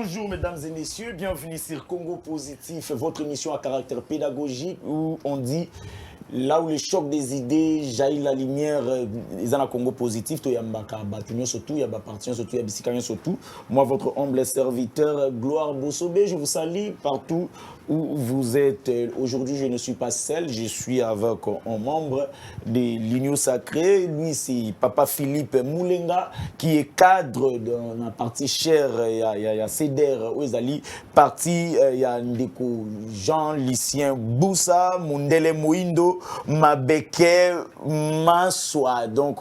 Bonjour mesdames et messieurs, bienvenue sur Congo Positif, votre émission à caractère pédagogique où on dit là où le choc des idées jaillit la lumière, ils ont un Congo Positif, il y a un surtout, il y a parti surtout, il y a Bissikanyo surtout. Moi, votre humble serviteur, Gloire Bossobé, je vous salue partout où vous êtes. Aujourd'hui, je ne suis pas seul, je suis avec un membre de l'Union Sacrée. Lui, c'est Papa Philippe Moulenga, qui est cadre dans la partie chère. Il y a CEDER, Oezali, partie, il y a Ndeko Jean-Lucien Boussa, Mundele Moindo, Mabeke Maswa. Donc,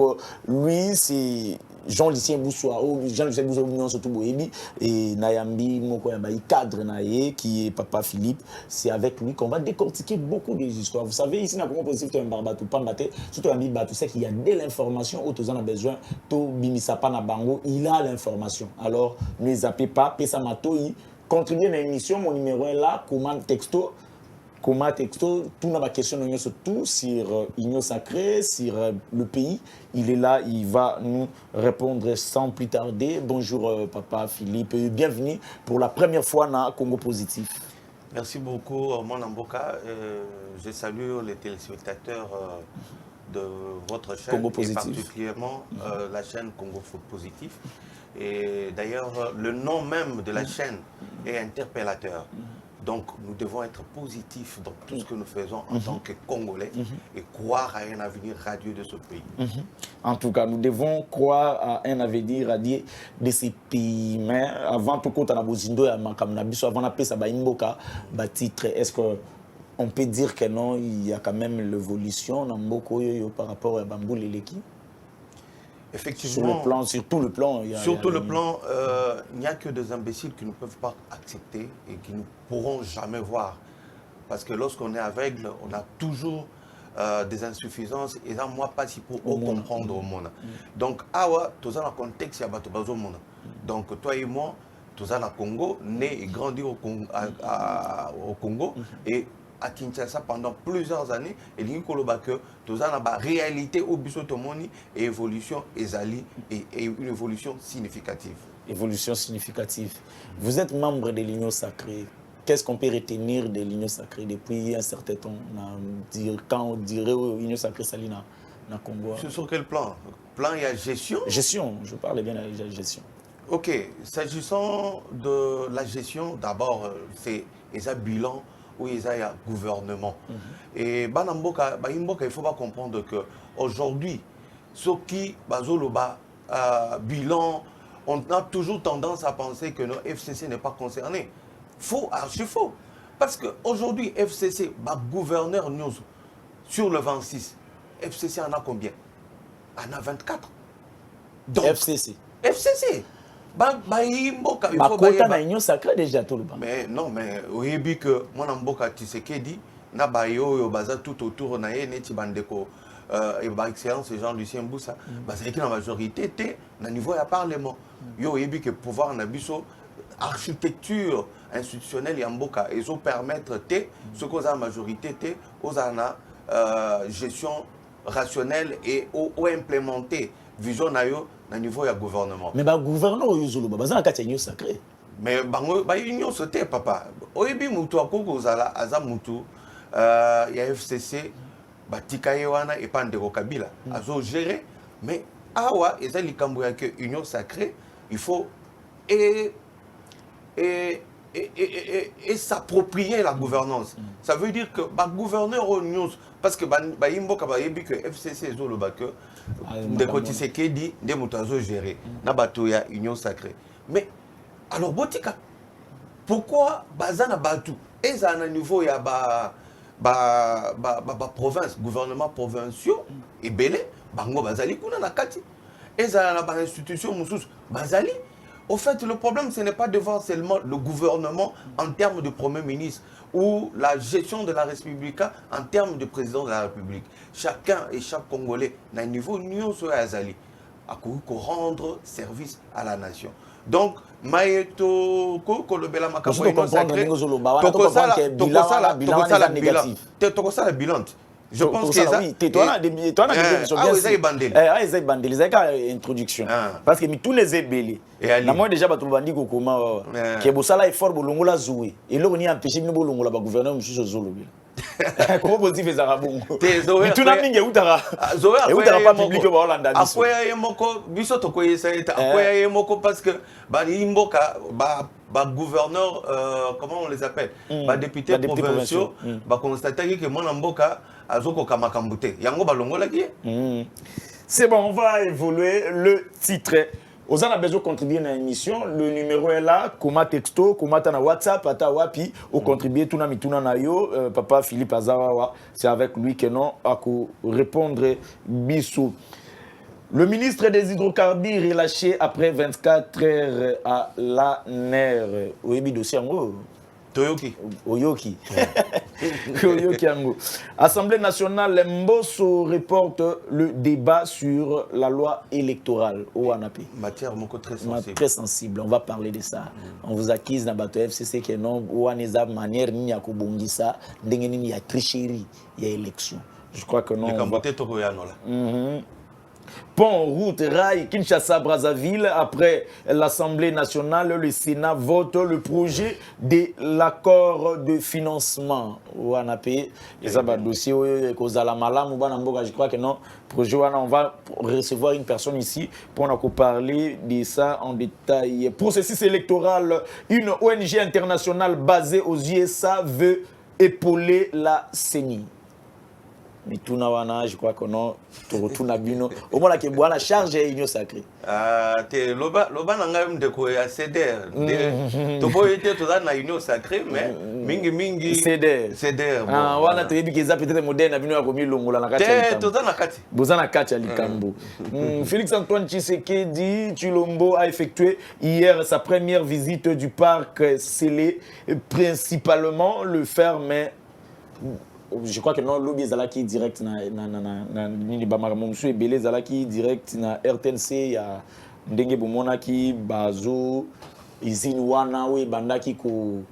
lui, c'est Jean-Lucien Boussoua, Jean-Lucien Boussoua, surtout Boébi, et Nayambi, cadre Naye, qui est Papa Philippe. C'est avec lui qu'on va décortiquer beaucoup des histoires. Vous savez, ici, dans le Congo Positif, un barbatou, pas maté, surtout un bibatou, c'est qu'il y a de l'information, autant on a besoin, to bimisapa na bango, il a l'information. Alors, ne zappez pas, pesa matoi, contribuez à l'émission, mon numéro est là, commande texto. Comment texto, tout n'a pas question surtout sur Union Sacrée, sur le pays. Il est là, il va nous répondre sans plus tarder. Bonjour Papa Philippe, bienvenue pour la première fois dans Congo Positif. Merci beaucoup mon Amboka. Je salue les téléspectateurs de votre chaîne Congo et Positif. particulièrement la chaîne Congo Positif. Et d'ailleurs, le nom même de la chaîne est interpellateur. Donc, nous devons être positifs dans tout ce que nous faisons en tant que Congolais et croire à un avenir radieux de ce pays. En tout cas, nous devons croire à un avenir radieux de ces pays. Mais avant tout, quand on a besoin de avant d'appeler ça Imboka, titre, est-ce qu'on peut dire que non, il y a quand même l'évolution par rapport à Bambou Leleki? Effectivement, sur tout le plan, il n'y a que des imbéciles qui ne peuvent pas accepter et qui ne pourront jamais voir. Parce que lorsqu'on est aveugle, on a toujours des insuffisances et ça, moi, pas si pour comprendre au monde. Donc, awa, tout ça dans le contexte, il y a bateau au monde. Donc, toi et moi, tout ça dans le Congo, né et grandi au Congo, et à Kinshasa pendant plusieurs années, et il y a une réalité au Bissotomoni et évolution ezali et une évolution significative. Évolution significative. Vous êtes membre de l'Union Sacrée. Qu'est-ce qu'on peut retenir de l'Union Sacrée depuis un certain temps? Quand on dirait l'Union Sacrée Salina dans le Congo. Sur quel plan? Plan, il y a gestion. Gestion, je parle bien de la gestion. Ok, s'agissant de la gestion, d'abord, c'est un bilan où il y a un gouvernement. Et il ne faut pas comprendre qu'aujourd'hui, ce qui bilan, on a toujours tendance à penser que le FCC n'est pas concerné. Faux, archi faux. Parce qu'aujourd'hui, FCC, gouverneur news sur le 26, FCC en a combien? En a 24. Donc, FCC. FCC. Mais non, mais oui, que mon amboka Tshisekedi na bayo baza tout autour na ye neti bandeko excellence Jean-Lucien Boussa c'est la majorité té na niveau ya parlement yo yebi que pouvoir na biso architecture institutionnelle ya mboka et zo permettre té ce qu'on a majorité té aux ana gestion rationnelle et au implémenter vision na yo na niveau ya gouvernement. Mais gouverneur yuzulu baza na kati ya Union Sacrée. Mais union sauté papa. Oyebi mutu akoko zala aza mutu ya FCC batika yewana et pas ndeko Kabila azo gérer mais awa eza likambo ya que Union Sacrée il faut et s'approprier la gouvernance. Ça veut dire que gouverneur au news parce que imboka yebi que FCC zo loba que ndeko Tshisekedi nde mutu azo gérer na bato ya Union Sacrée. Mais alors botika pourquoi bazana batu eza na niveau ya province gouvernement provinciaux et belé bango bazali kuna na kati eza na ba institution mususu bazali. Au fait, le problème, ce n'est pas devant seulement le gouvernement en termes de Premier ministre ou la gestion de la République en termes de président de la République. Chacun et chaque Congolais, à un niveau union sur Azali, a rendre service à la nation. Donc, Maïto, Kolobela Makambo, bilan. Je pense que ça... Oui, toi, on a des émissions bien sûr. Ah, ils ont bandé. Ah, ils ont bandé. Ils ont une introduction. Parce que tous les ébélés. Et moi, déjà, je vais dire comment... Que Bossala est fort, Bolongo l'a joué. Et là, on y a empêché de Bolongo, la gouverneur, M. Zolo. Comment vous dites ça? Mais tout le monde est où t'as pas public au Hollande. Après, il y a moko, biso to koye ça. Après, il y a moko parce que bah imboka bah gouverneur, comment on les appelle, bah député provinciaux, bah constater que mon mboka azoko kamakambute. Yango balongo la qui. C'est bon, on va évoluer le titre. Aux gens a besoin de contribuer à l'émission. Le numéro est là. Comment texto, comment t'as na WhatsApp, ata wapi, ou contribuer tout na mituna na yo. Papa Philippe Azawawa, c'est avec lui que non à répondre bisou. Le ministre des Hydrocarbures est lâché après 24 heures à la NER. Oui, dossier en gros. Toyoki. Oyoki. Oyoki Ango. Assemblée nationale, Mbosso reporte le débat sur la loi électorale au ANAP. Matière très sensible. Très sensible, on va parler de ça. On vous accuse dans le FCC que non, ou a manière ni à Kobongisa, il y a tricherie, il y a élection. Je crois que non. Pont, route, rail, Kinshasa-Brazzaville. Après l'Assemblée nationale, le Sénat vote le projet de l'accord de financement. On a payé. Et ça va dossier je crois que non. Projet, on va recevoir une personne ici pour nous parler de ça en détail. Processus électoral, une ONG internationale basée aux USA veut épauler la CENI. Mais tout n'a je crois que non, tout n'a bino. Au moins, la boit la charge est union sacrée. Te loba nanga de quoi CDR. To boy était tout dans la union sacrée, mais mingi CDR. Ah, wana te yebi keza peut-être moderne bino ya komi longola na kati. Te tout dans la kati. Bozana kati likambo. Félix Antoine Tshisekedi Tshilombo a effectué hier sa première visite du parc scellé, principalement le ferme. Je crois que non, l'objet Zalaki direct na nini bamaramonsu et belé Zalaki direct na RTNC ya ndenge bomona ki bazo izinwana we bandaki ko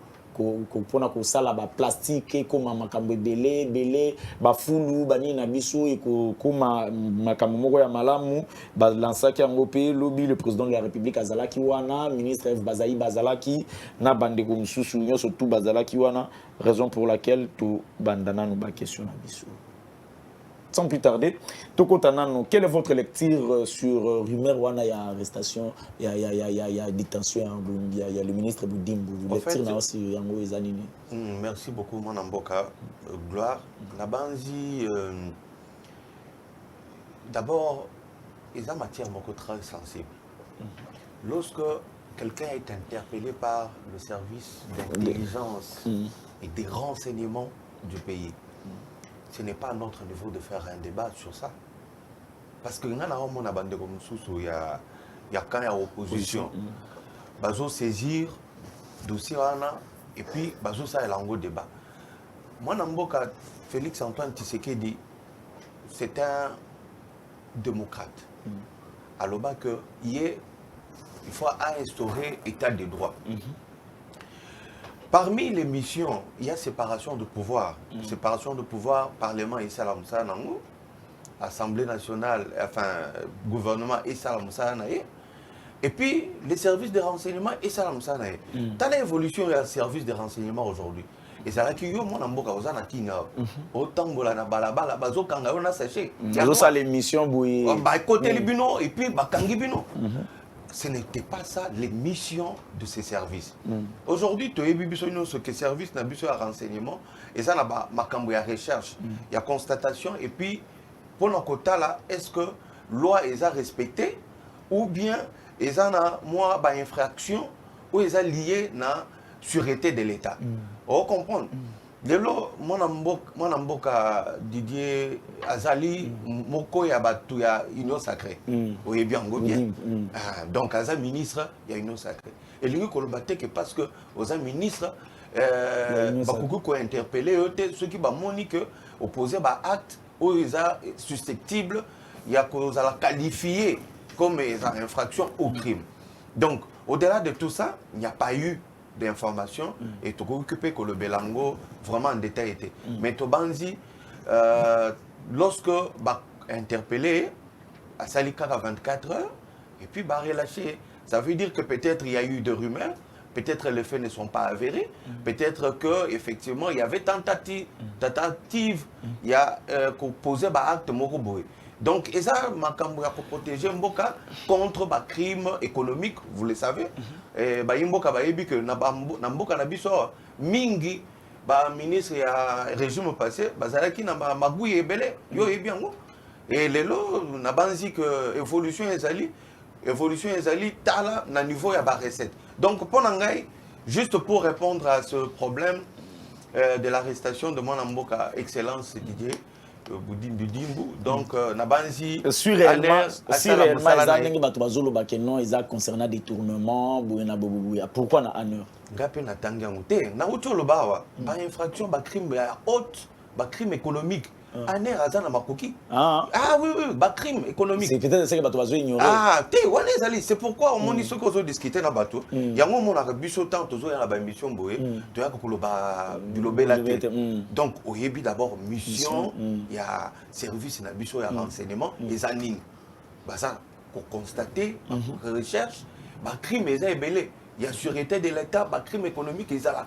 pona ko sala ba plastique ko makambo belé ba fulu bani na biso e ko makambo moko ya malamu ba lansaki yango pe lobi le président de la République azalaki wana ministre F Bazaï bazalaki na bandeko mususu nyoso tout bazalaki wana. Raison pour laquelle tout bandana nous ba question na biso. Sans plus tarder, Toko Tanano, quelle est votre lecture sur rumeur wana ya arrestation, ya détention, il y a le ministre Boudimbo, lecture na aussi yango ezanini. Merci beaucoup mon amboka gloire. La banzi d'abord ils ont matière beaucoup très sensible. Lorsque quelqu'un est interpellé par le service d'intelligence et des renseignements du pays, ce n'est pas à notre niveau de faire un débat sur ça. Parce que il y a quand il y a opposition, bazo saisir dossier et puis bazo ça est un débat. Moi Namboka Félix Antoine Tshisekedi, c'est un démocrate. Alors que il faut instaurer l'état de droit. Parmi les missions, il y a séparation de pouvoir. Séparation de pouvoir, Parlement et Salam Sanango, Assemblée nationale, enfin, gouvernement et Salam Sanae. Et puis, les services de renseignement et Salam Sanae. Dans l'évolution des services de renseignement aujourd'hui, et c'est là que yo mon amboka ozana tinga autant bolana balabala bazo kanga on a séché. Bazo ça les missions boui. Ba côté libino et puis ba kangi bino. Ce n'était pas ça les missions de ces services. Aujourd'hui, tu as vu ce que service n'a besoin de renseignement et ça n'a makambo ya recherche, il y a constatation et puis pour notre côté là, est-ce que loi est respectée ou bien ils ont moi ba infraction ou ils ont lié na sûreté de l'État. On comprend. Lelo mon amboka Didier Azali moko ya batu ya union sacrée. Oui bien bien. Donc as ministre il y a union sacrée. Et lui kolobate que parce que aux ministres beaucoup ko interpellé ceux qui ba moni que opposé ba acte ou ils a susceptible il y a cause à la qualifier comme infraction au crime. Donc au-delà de tout ça, il n'y a pas eu d'informations et tu occupé que le Belango vraiment en détail était. Mais Tobanzi, lorsque interpellé à Salikara 24 heures et puis relâché. Ça veut dire que peut-être il y a eu des rumeurs, peut-être les faits ne sont pas avérés, peut-être qu'effectivement il y avait tentative, il y a posé acte moroboé. Donc, et ça, pour protéger Mboka contre les crimes économiques, vous le savez. Et Mboka que Mboka Nabiso mingi ministre et régime passé, bazalaki na magouille ebele yo ebiango. Et les lots na banzi que évolution ezali tala na niveau ya ba recette. Donc pour nangai, juste pour répondre à ce problème de l'arrestation de mon Mboka Excellence Didier Boudimbu, donc nabanzi si réellement ils ont concernant détournement pourquoi na honneur ngape na tangiango te na uto lobawa ba infraction ba crime ya haute ba crime économique aner azana makoki oui ba crime économique c'est peut-être ça que bato bazo ignorer te wana ezali c'est pourquoi on moni soki ozo discuter na bato yango mona ka biso tant tozo ya na ba émission boye to ya ko loba bilobela te donc oyebi d'abord mission ya service na biso ya renseignement ezanini baza ko constater recherche ba crime eza ebele. Il y a sûreté de l'État, le crime économique et ça.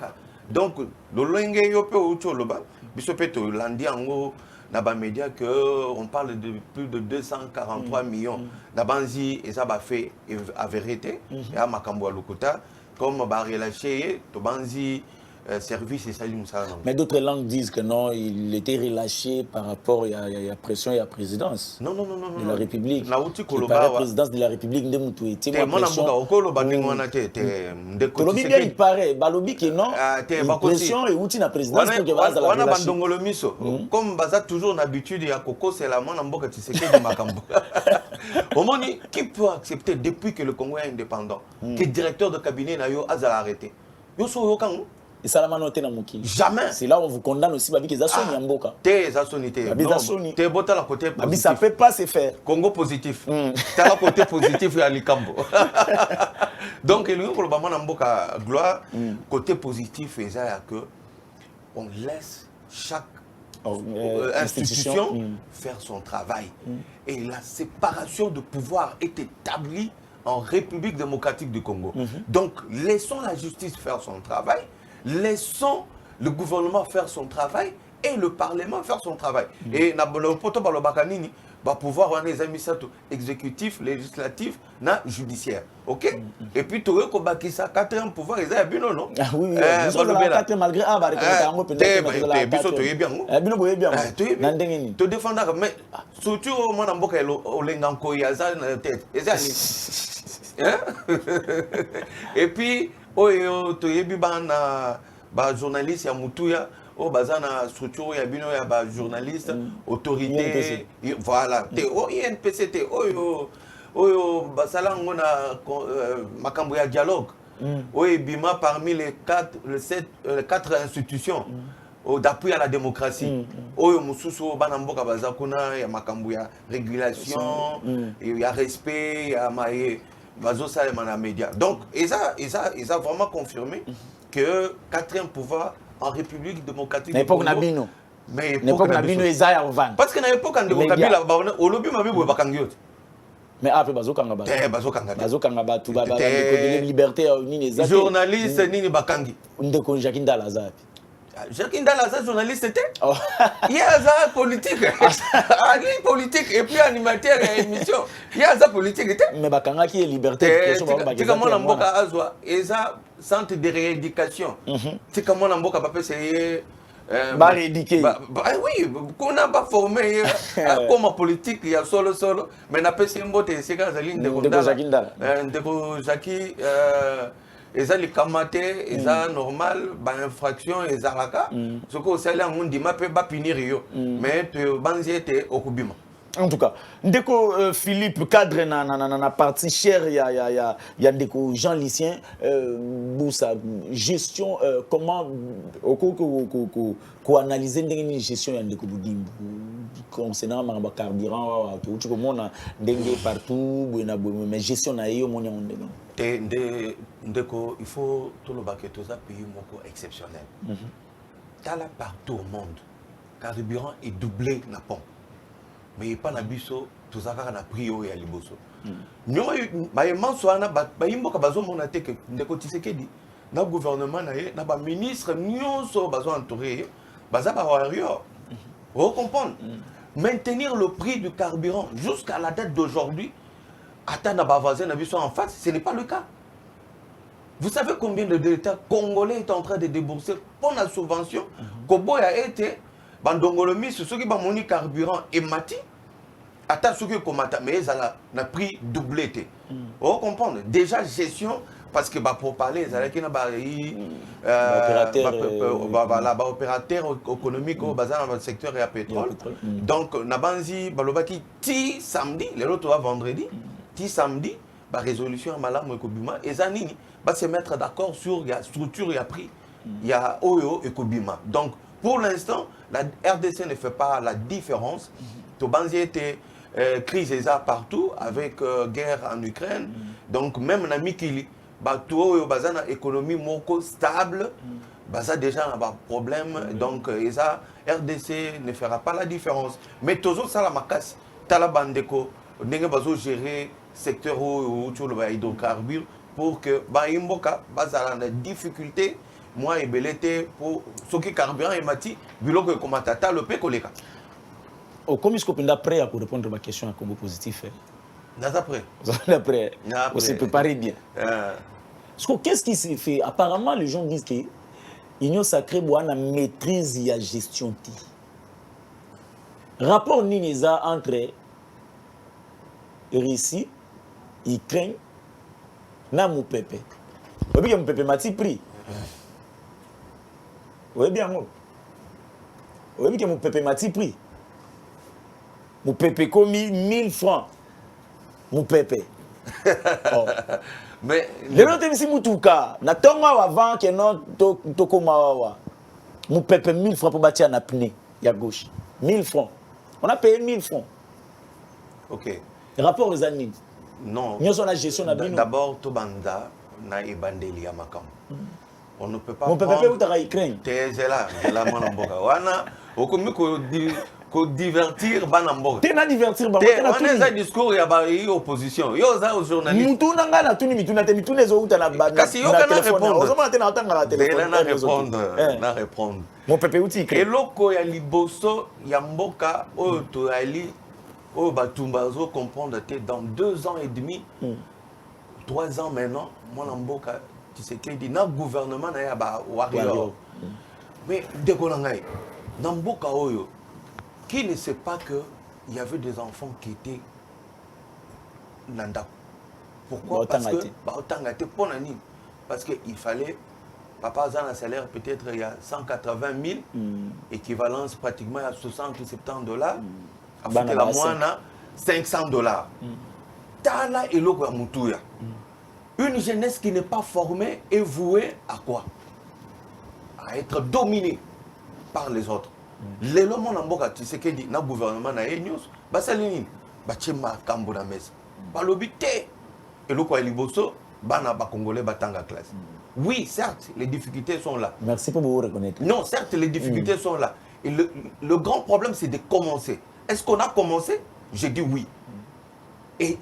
Donc, le lenge yope oucho loba, bisopeto landi ango na ba média que on parle de plus de 243 millions. Nabanzi et ça ba fait à vérité et à makambo lokuta comme ba relâché to banzi service et salut Moussa. Mais d'autres langues disent que non, il était relâché par rapport à la pression et à la présidence. Non. De la République. Na uti la présidence de la République de Moutou. Te mona mboka okolo bandingo na te Kolobi bien il paraît, balobi que non. La pression et outil na présidence pour que baza la wana bandongolo miso. Comme baza toujours l'habitude ya koko c'est la mona mboka Tshisekedi makambo. Omoni qui peut accepter depuis que le Congo est indépendant que directeur de cabinet na yo azala arrêté. Yo so yo kango. Et ça la noté na muki. Jamais. C'est là où on vous condamne aussi babi que za soni mboka. Te za soni te. Non, te bota la côté positif. Ça peut pas se faire. Congo positif. T'as la côté positif ya likambo. Donc il y a probablement na mboka gloire côté positif et ça que on laisse chaque institution faire son travail. Et la séparation de pouvoir est établie en République démocratique du Congo. Donc laissons la justice faire son travail. Laissons le gouvernement faire son travail et le Parlement faire son travail. Et le pouvoir avoir les administrateurs exécutifs, législatifs, judiciaires. Ok? Et puis, tu vois que ça, 4e pouvoir, ils ont bien, non? Ah oui, oui. Malgré tu défends, mais surtout, moi, et puis, journaliste ya mutuya o bazana structure ya bino ya ba journaliste autorité voilà te o INPCT oyo basala ngona makambo ya dialogue oyo bima parmi les 4 institutions d'appui à la démocratie oyo mususu bana mboka bazakuna ya makambo ya régulation ya respect ya maye bazosa les médias. Donc, ils ont vraiment confirmé que 4e pouvoir en République démocratique du Congo. Mais l'époque Nabino est à vendre. Parce que dans l'époque de Kabila, au lobby m'a vu bakangiot. Mais après bazokanga bazokanga tout ba liberté ni les journalistes ni bakangi. Ndeko Jacques Ndalaza. Jacques Ndalaza journaliste était. Il y a ça politique. Ani politique et puis animateur et émission. Il y a ça politique était. Mais bakanga qui est liberté d'expression ba. C'est comme on mboka azwa et ça centre de rééducation. C'est comme on mboka ba c'est rééduquer. Oui, qu'on n'a pas formé comme politique il y a solo mais n'a pas c'est mbote c'est quand ça ligne de Jacques et ça les kamaté et ça normal ba infraction et ça raka ce que ça là on dit m'a pas punir yo mais tu banzi était okubima. En tout cas, ndeko Philippe cadre na partie chère ya ndeko Jean Lucien Boussa gestion comment ko analyser ndenge gestion ya ndeko Boudimbu concernant ma carburant tu comment ndenge partout mais gestion na yo monya ndeko il faut tout le baquet tout ça pays moko exceptionnel. T'as là partout au monde carburant est doublé la pompe. Mais pas na biso, tout ça na prio et à liboso. Nous, bayimboka bazo monate que ndeko Tshisekedi na gouvernement na ye na ba ministre nyonso bazo entouré baza ba warrior. Vous comprenez? Maintenir le prix du carburant jusqu'à la date d'aujourd'hui, attendre ba voisin na biso en face, ce n'est pas le cas. Vous savez combien de l'État congolais est en train de débourser pour la subvention? Kobo a été bandongolomi sur ceux qui ont moni carburant et mati. Attends, ce que comata, mais ça a prix doublé. Vous comprenez? Déjà gestion, parce que pour parler, ça a été opérateur économique dans le secteur et pétrole. Donc, Nabanzi, Balobaki, ti samedi, les autres vendredi, ti samedi, la résolution à Malam et Kobima, et Zanini va se mettre d'accord sur la structure et le prix. Il y a Oyo et Kobima. Donc, pour l'instant, la RDC ne fait pas la différence. Tobanzi était crise partout avec guerre en Ukraine. Donc, même dans Mikili, Oyo bazana économie moko stable, baza déjà un problème. Donc, RDC ne fera pas la différence. Mais toujours ça la macasse. Talabandeko, n'est pas gérer secteur où tu le hydrocarbures pour que Baimboka bazala la difficulté moi et belete pour ce qui carburant et mati bilo que comment tata le pécoleka. Oh, comme est-ce qu'on est prêt à répondre à ma question à Congo positif? Nada prêt. Vous êtes prêt. On s'est préparé bien. Qu'est-ce qui s'est fait? Apparemment, les gens disent que l'Union sacrée a une maîtrise et la gestion. Rapport Nineza entre Russie, Ukraine, na Moupepe. Vous voyez, Moupepe m'a-t-il pris? Vous voyez bien, moi. Vous voyez que Moupepe m'a-t-il pris? Moupepe commis 1000 francs. Moupepe. Oh. Mais. Les gens disent Moutouka. Na tonga avant que non Tokomawa. Moupepe 1000 francs pour bâtir un apnée. Il y a gauche. 1000 francs. On a payé 1000 francs. Ok. Rapport aux années. Non. D'abord, Tobanda na ebandeli ya makam. On ne peut pas. Mon papa où t'as Ukraine. T'es là, là mon amboka. Wana, okomi ko divertir banamboka. T'es na divertir banamboka. On a un discours ya ba opposition. Yo za aux journalistes. Mutu nanga na tuni mituna te mituna zo uta na ba. Kasi yo kana répondre. Ozoma na tena tanga la téléphone. Na répondre. Mon papa où t'y Ukraine. Eloko ya liboso ya mboka o to ali. Oh, Batumbazo comprendre que dans 2 ans et demi, 3 ans maintenant, mon amboka, tu sais qu'il dit, notre gouvernement n'a pas warrior. Mais dès qu'on a Namboka Oyo, qui ne sait pas qu'il y avait des enfants qui étaient Nanda. Pourquoi? Parce que parce qu'il fallait, papa a un salaire peut-être il y a 180 000, équivalence pratiquement à 60 ou 70 $. Afrique la moine à 500 $. Tala et l'eau Moutuya. Une jeunesse qui n'est pas formée est vouée à quoi? À être dominée par les autres. Les lois mon amboka, tu sais que dit, na gouvernement na news, basalini, bachema kambo na messe. Balobité. Et l'eau quoi liboso, bana ba congolais batanga classe. Oui, certes, les difficultés sont là. Merci pour vous reconnaître. Non, certes, les difficultés sont là. Et le grand problème, c'est de commencer. Est-ce qu'on a commencé? J'ai dit oui. Et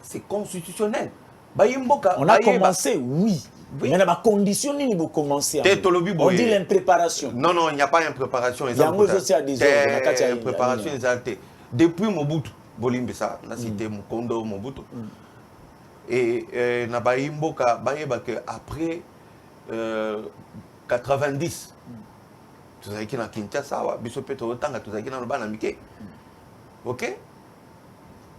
c'est constitutionnel. On a commencé, oui. Mais il y a des conditions pour commencer. On dit l'impréparation. Non, non, il n'y a pas d'impréparation. Il y a une préparation exaltée. Depuis Mobutu, Bolimbesa, on a cité Mukondo, Mobutu. Et après 90, tu sais qu'il y a Kinshasa, Bissopéto, Tanga, tu sais qu'il y a Banamike. Ok?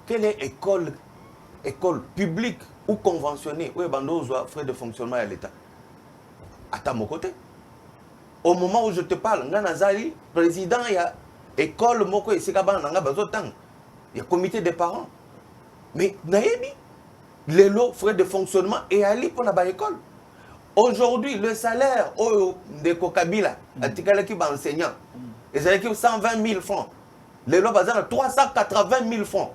Quelle est école publique ou conventionnée où il y a frais de fonctionnement à l'État? À mon côté. Au moment où je te parle, Nazali, président, il y a école, Moko et Sekaban, il y a comité des parents. Mais Naïbi, les lots, frais de fonctionnement et aller pour la école. Aujourd'hui, le salaire de Kokabila, qui va enseignant, c'est 120 000 francs. Les lots basés à 380 000 francs.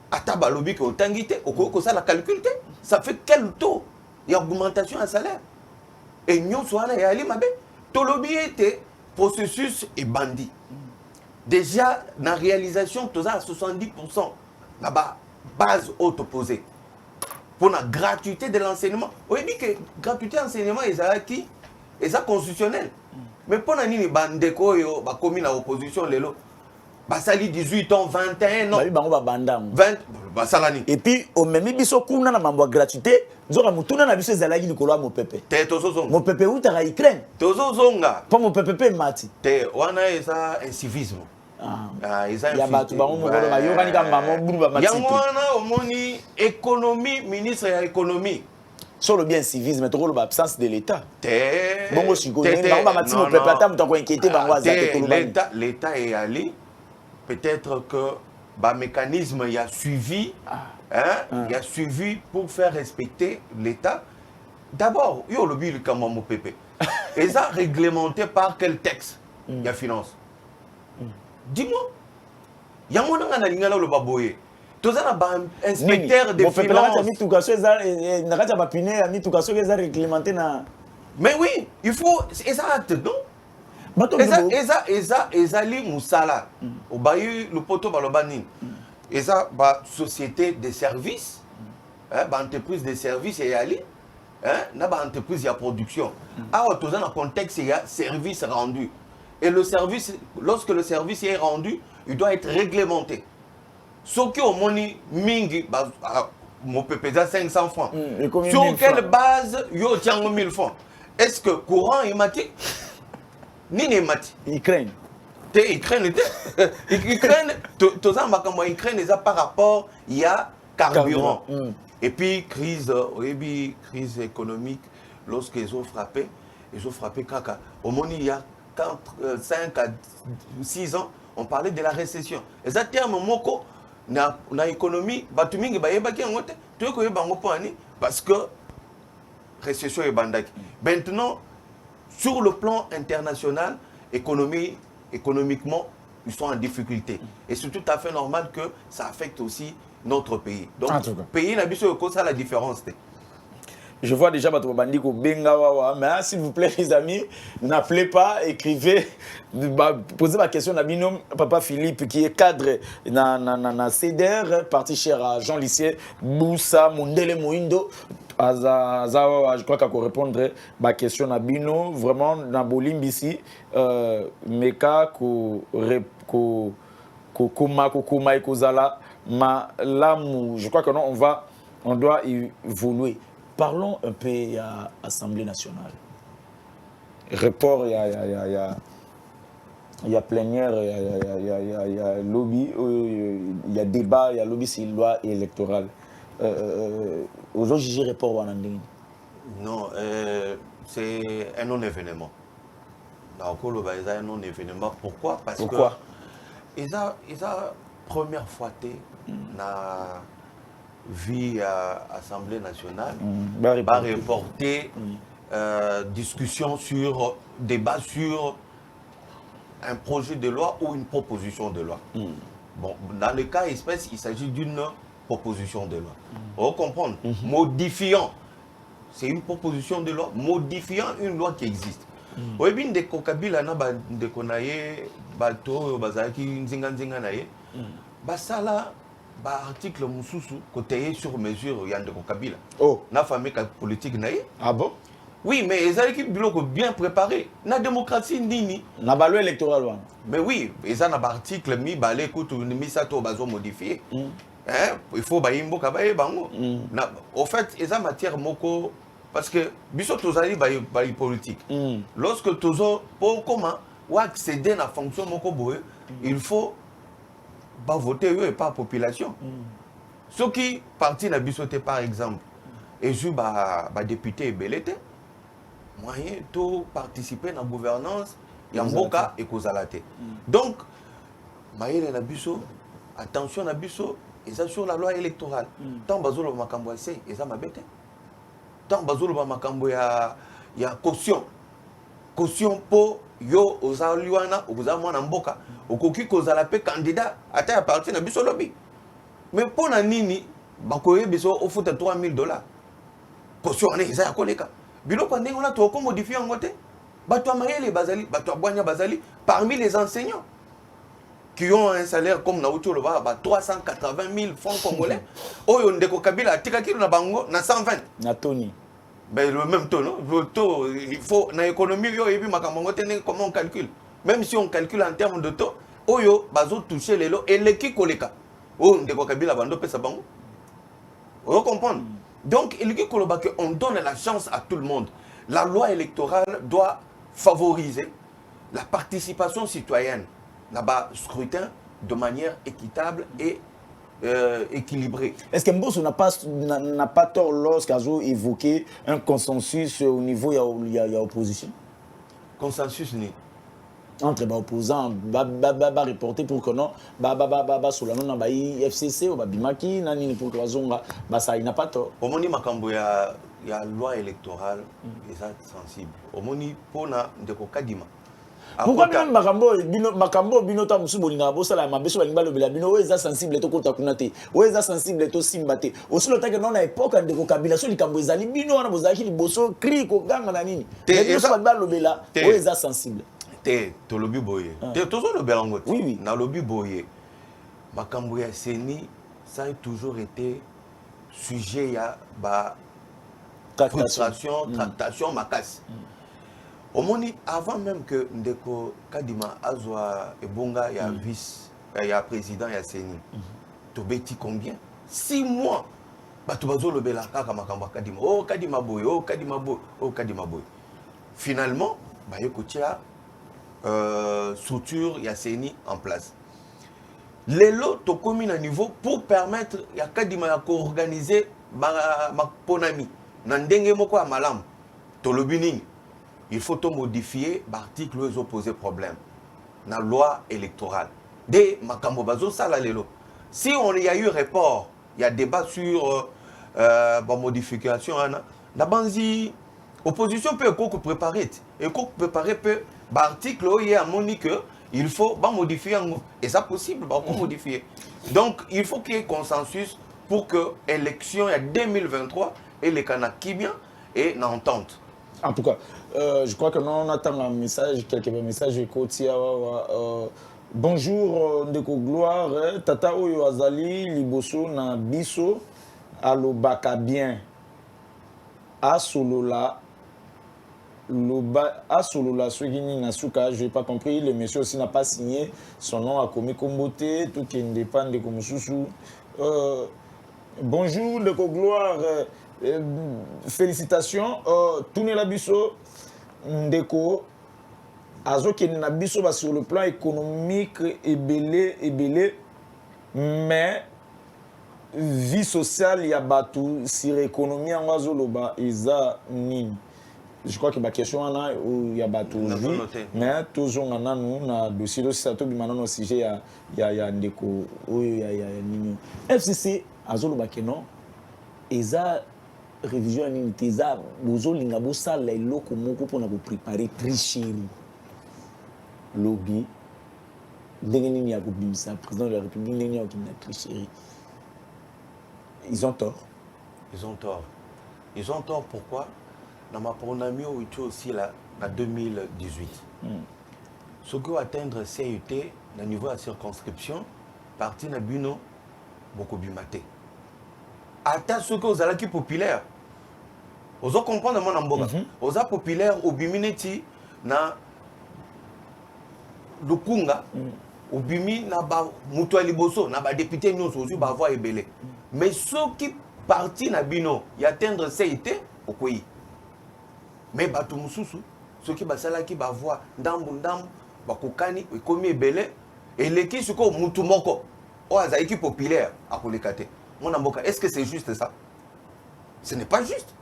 À Tabalobi, au Tangité, au ça la calculé, ça fait quel taux? Il y a augmentation à salaire. Et nous, soit là, et Ali Mabé, Tolobi était processus et bandit. déjà la réalisation tu as 70% là-bas base haute opposée pour la gratuité de l'enseignement. Oui, dit que gratuité de l'enseignement est constitutionnel. Mais pour la nini bandeko yo ba commis la opposition lelo ba sali 18 ans 21 ans. Ba bango ba bandam. 20 ba salani. Et puis au même biso kuna na mambo gratuité, nzoka mutuna na biso ezalaki likolo mo pepe. Te tozo zonga. Mo pepe utaka Ukraine. Tozo zonga. Pas mo pepe pe mati. Te wana eza incivisme. Ah, ya batu bango mo kolo ba yokani ka mamo buru ba mati. Ya wana omoni économie, ministre ya économie. Sur le bien civisme, tu as l'absence de l'État. Bon, l'État est allé. Peut-être que le mécanisme y a suivi, il a suivi pour faire respecter l'État. D'abord, il y a le but comme mon PP. Et ça réglementé par quel texte? Il y a finance. Dis-moi, il y a mon angana le baboye. Tous les inspecteurs des finances. Mais oui, il faut. Et ça acte, non? Et ça, li moussala. Au bayu, le poteau balobani. Et ça, société de services, entreprise de services, et ali, entreprise de production. Alors, tous dans le contexte, il y a service rendu. Et le service, lorsque le service est rendu, il doit être réglementé. Ce qui au moni mingi mon PP 500 francs. Sur quelle base yo tiens 1000 francs? Est-ce que courant est mati? Ni n'est mati. Ukraine. Ukraine Ukraine par rapport il y a carburant. Et puis crise économique lorsque ils ont frappé caca. Au moni il y a 5 à 6 ans on parlait de la récession. Et ça terme moko na économie batumingi bayebaki ngote to ko yebango poani parce que récession est bandaki. Maintenant sur le plan international économiquement ils sont en difficulté et c'est tout à fait normal que ça affecte aussi notre pays. Donc pays na biso ko ça la différence. Je vois déjà votre bandiko bengawawa, mais s'il vous plaît les amis, n'appelez pas, écrivez, posez ma question à Binom, Papa Philippe qui est cadre na CDR, parti cher à Jean Lissier, Boussa, Mundele Moindo, je crois qu'il faut répondre ma question à Bino, vraiment na Bolimbisi, Meka ko kuma ekozala, ma lamu, je crois que non, on doit évoluer. Parlons un peu à l'Assemblée nationale. Report, il y a plénière, il y a lobby, il y a débat, il y a lobby sur une loi électorale. Aujourd'hui, j'ai report à Non, c'est un non-événement. C'est un non-événement. Pourquoi? Parce que ils ont première fois na vie à l'Assemblée nationale, va reporter discussion sur, débat sur un projet de loi ou une proposition de loi. Bon, dans le cas espèce, il s'agit d'une proposition de loi. On comprend, modifiant, c'est une proposition de loi, modifiant une loi qui existe. Oui, bien de Kokabila, de Konaye, Bato, Bazaki, Nzinga Naye, Basala. Article Moussoussou, côté sur mesure Yandeko Kabila. Oh. Na famille politique naïe. Ah bon? Oui, mais les équipes bien préparées. La démocratie nini. Na balou électoral. Mais oui, ils ont un article mi balé écoute mi sato bazo modifié. Il faut baimbo kabaye bango. Au fait, ils ont matière moko parce que biso tozali bayi politique. Lorsque tozo pour comment ou accéder à la fonction moko boye, il faut pas voter eux et pas la population. Ceux qui partent na bisoté par exemple, et je député et belete, moyen de participer à la gouvernance, il y a Mboka et Kozalate. Donc, maïle na biso, attention na biso, et ça sur la loi électorale. Tant bazolo makambo ase, et ça mabete. Tant bazolo makambo ya caution. Caution pour yo ozaluana, ozamwana Mboka. Okoki kozala pe candidat ata ya parti na biso lobby. Mais pour na nini bakoye biso ofuta $3000. Caution ane eza ya koleka. Biloko ndenge on a to ko modifier ngote. Bato mayele bazali, bato abwanya bazali parmi les enseignants. qui ont un salaire comme Naoto Loba, 380 000 francs congolais. Oyo Ndeko Kabila, Tikaki na bango, na 120. Na Tony. Ben, le même taux, non? Le taux, il faut, dans l'économie, comment on calcule? Même si on calcule en termes de taux, Oyo, bazo toucher les lots, et l'équipe koleka. Oh, Ndeko Kabila, bando pesa bango. Vous comprenez? Donc, on donne la chance à tout le monde. La loi électorale doit favoriser la participation citoyenne, là-bas, scrutin de manière équitable et équilibrée. Est-ce que Mbosso n'a pas tort lorsqu'Azo évoqué un consensus au niveau il y a opposition? Consensus ni. Entre les opposants, reporter pour que non, Solano n'a pas FCC ou Bimaki, Nani pour que ça il n'a pas tort. Au moni makambo il y a loi électorale, et ça sensible. Au moni pona ndeko kadima. Pourquoi même Makambo Binota Musubolinga Bosala Mabeso Balinga Lobela Bino est sensible to kota kunate est sensible to simbate aussi le temps que non à époque de Kabila so likambo ezali bino na bozaki liboso cri ko ganga na nini mais so ba lobela est sensible te to lobi boye te to so lobela ngo oui na lobi boye makambo ya seni ça a toujours été sujet ya ba frustration tractation makasi. Au moni, avant même que Ndeko Kadima Azwa Ebonga, il y a vice, il y a président, il y a Séni. Tu bêtis combien? 6 mois. Tu vas le belaka Kamakamba Kadima. Oh Kadima Boy, oh Kadima Boy, oh Kadima Boy. Finalement, il y a structure, il y a Séni en place. Les lots sont commis à niveau pour permettre à Kadima à organiser ma ponami. Nandenge moko a malam. Tolobining. Il faut modifier l'article où ils ont posé problème dans la loi électorale. Dès Makambo Bazo, ça là, si on y a eu report, il y a débat sur la modification. La banzi, opposition peut préparer. Et préparer peut l'article où il y a que il faut modifier. Et ça possible, modifier. Donc il faut qu'il y ait consensus pour que l'élection en 2023 et les Kanaki bien et n'entente. En tout cas, je crois que nous on attend un message, quelques messages côtiers. Bonjour Ndeko Gloire, Tata Oyo Azali, Liboso na biso, alobaka bien. Asolola, ceux qui n'y n'asuka, je n'ai pas compris, le monsieur aussi n'a pas signé, son nom a commis Kombote, tout qui dépend de Komususu. Bonjour Ndeko Gloire. Félicitations. Tourner la biso Ndeko Azo qui na biso sur le plan économique et belé mais vie sociale ya batu sur économie en Azo loba isa ni. Je crois que ma question en a où ya batu mais toujours on a nous na dossier de ça to bimana no sujet ya Ndeko ya nini FCC Azo loba que non isa révision en unité za bozo linga bosa la eloko moko pour préparer tricherie lobby ndenge nini ya kobimisa président de la République ndenge ya kobimisa tricherie. Ils ont tort. Ils ont tort. Ils ont tort pourquoi? Dans ma pronomie où tu aussi là en 2018. Ce qui va atteindre CUT au niveau de la circonscription parti na bino beaucoup bimaté. Attends ce que vous allez qui populaire. Vous comprenez mon amboga. Vous êtes populaire au bimineti na Lukunga, au bimi na ba mutua liboso na ba député nous aussi ba voix ebele. Mais ceux qui parti na bino y atteindre CIT au pays. Mais batu mususu ceux qui ba sala qui ba voix ndambu ba kokani ekomi ebele et les qui suko mutu moko o azaiki populaire a kolekate. Mon amboka, est-ce que c'est juste ça? Ce n'est pas juste.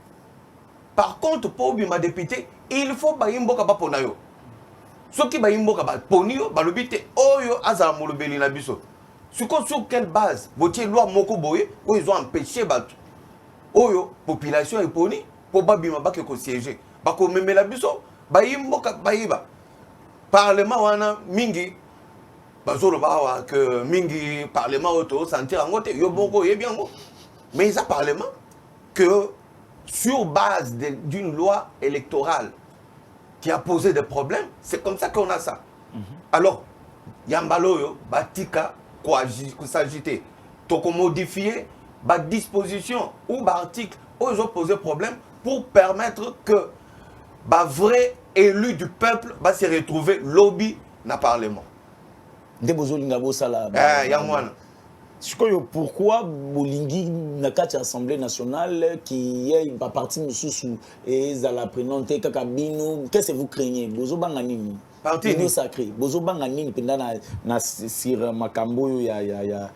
Par contre, pour ma député, il faut que Mboka Baponayo. Ce qui est Mboka Baponio, Balobite, Oyo Azar Molobeli Nabiso. Sur quelle base? Botier loi Moko Boye, où ils ont empêché Batu. Oyo, population est poni, pour Babima Bakeko siéger. Bako Meme Labiso, Mboka Baïba. Parlement wana Mingi. Bazolo bawa que Mingi Parlement auto sentir en côté, yo bongo, ye bien. Mais ils ont Parlement que sur base d'une loi électorale qui a posé des problèmes, c'est comme ça qu'on a ça. Alors, Yambaloyo, batika, quoi s'agiter. Donc modifier la disposition ou l'article où ils ont posé problème pour permettre que le vrai élu du peuple va se retrouver lobby dans le Parlement. Pourquoi Bolingi na kati Assemblée nationale qui est pas parti mususu et za la présenté kakabino qu'est-ce que vous craignez bozo banga nini parti sacré bozo banga nini penda na sir makambo ya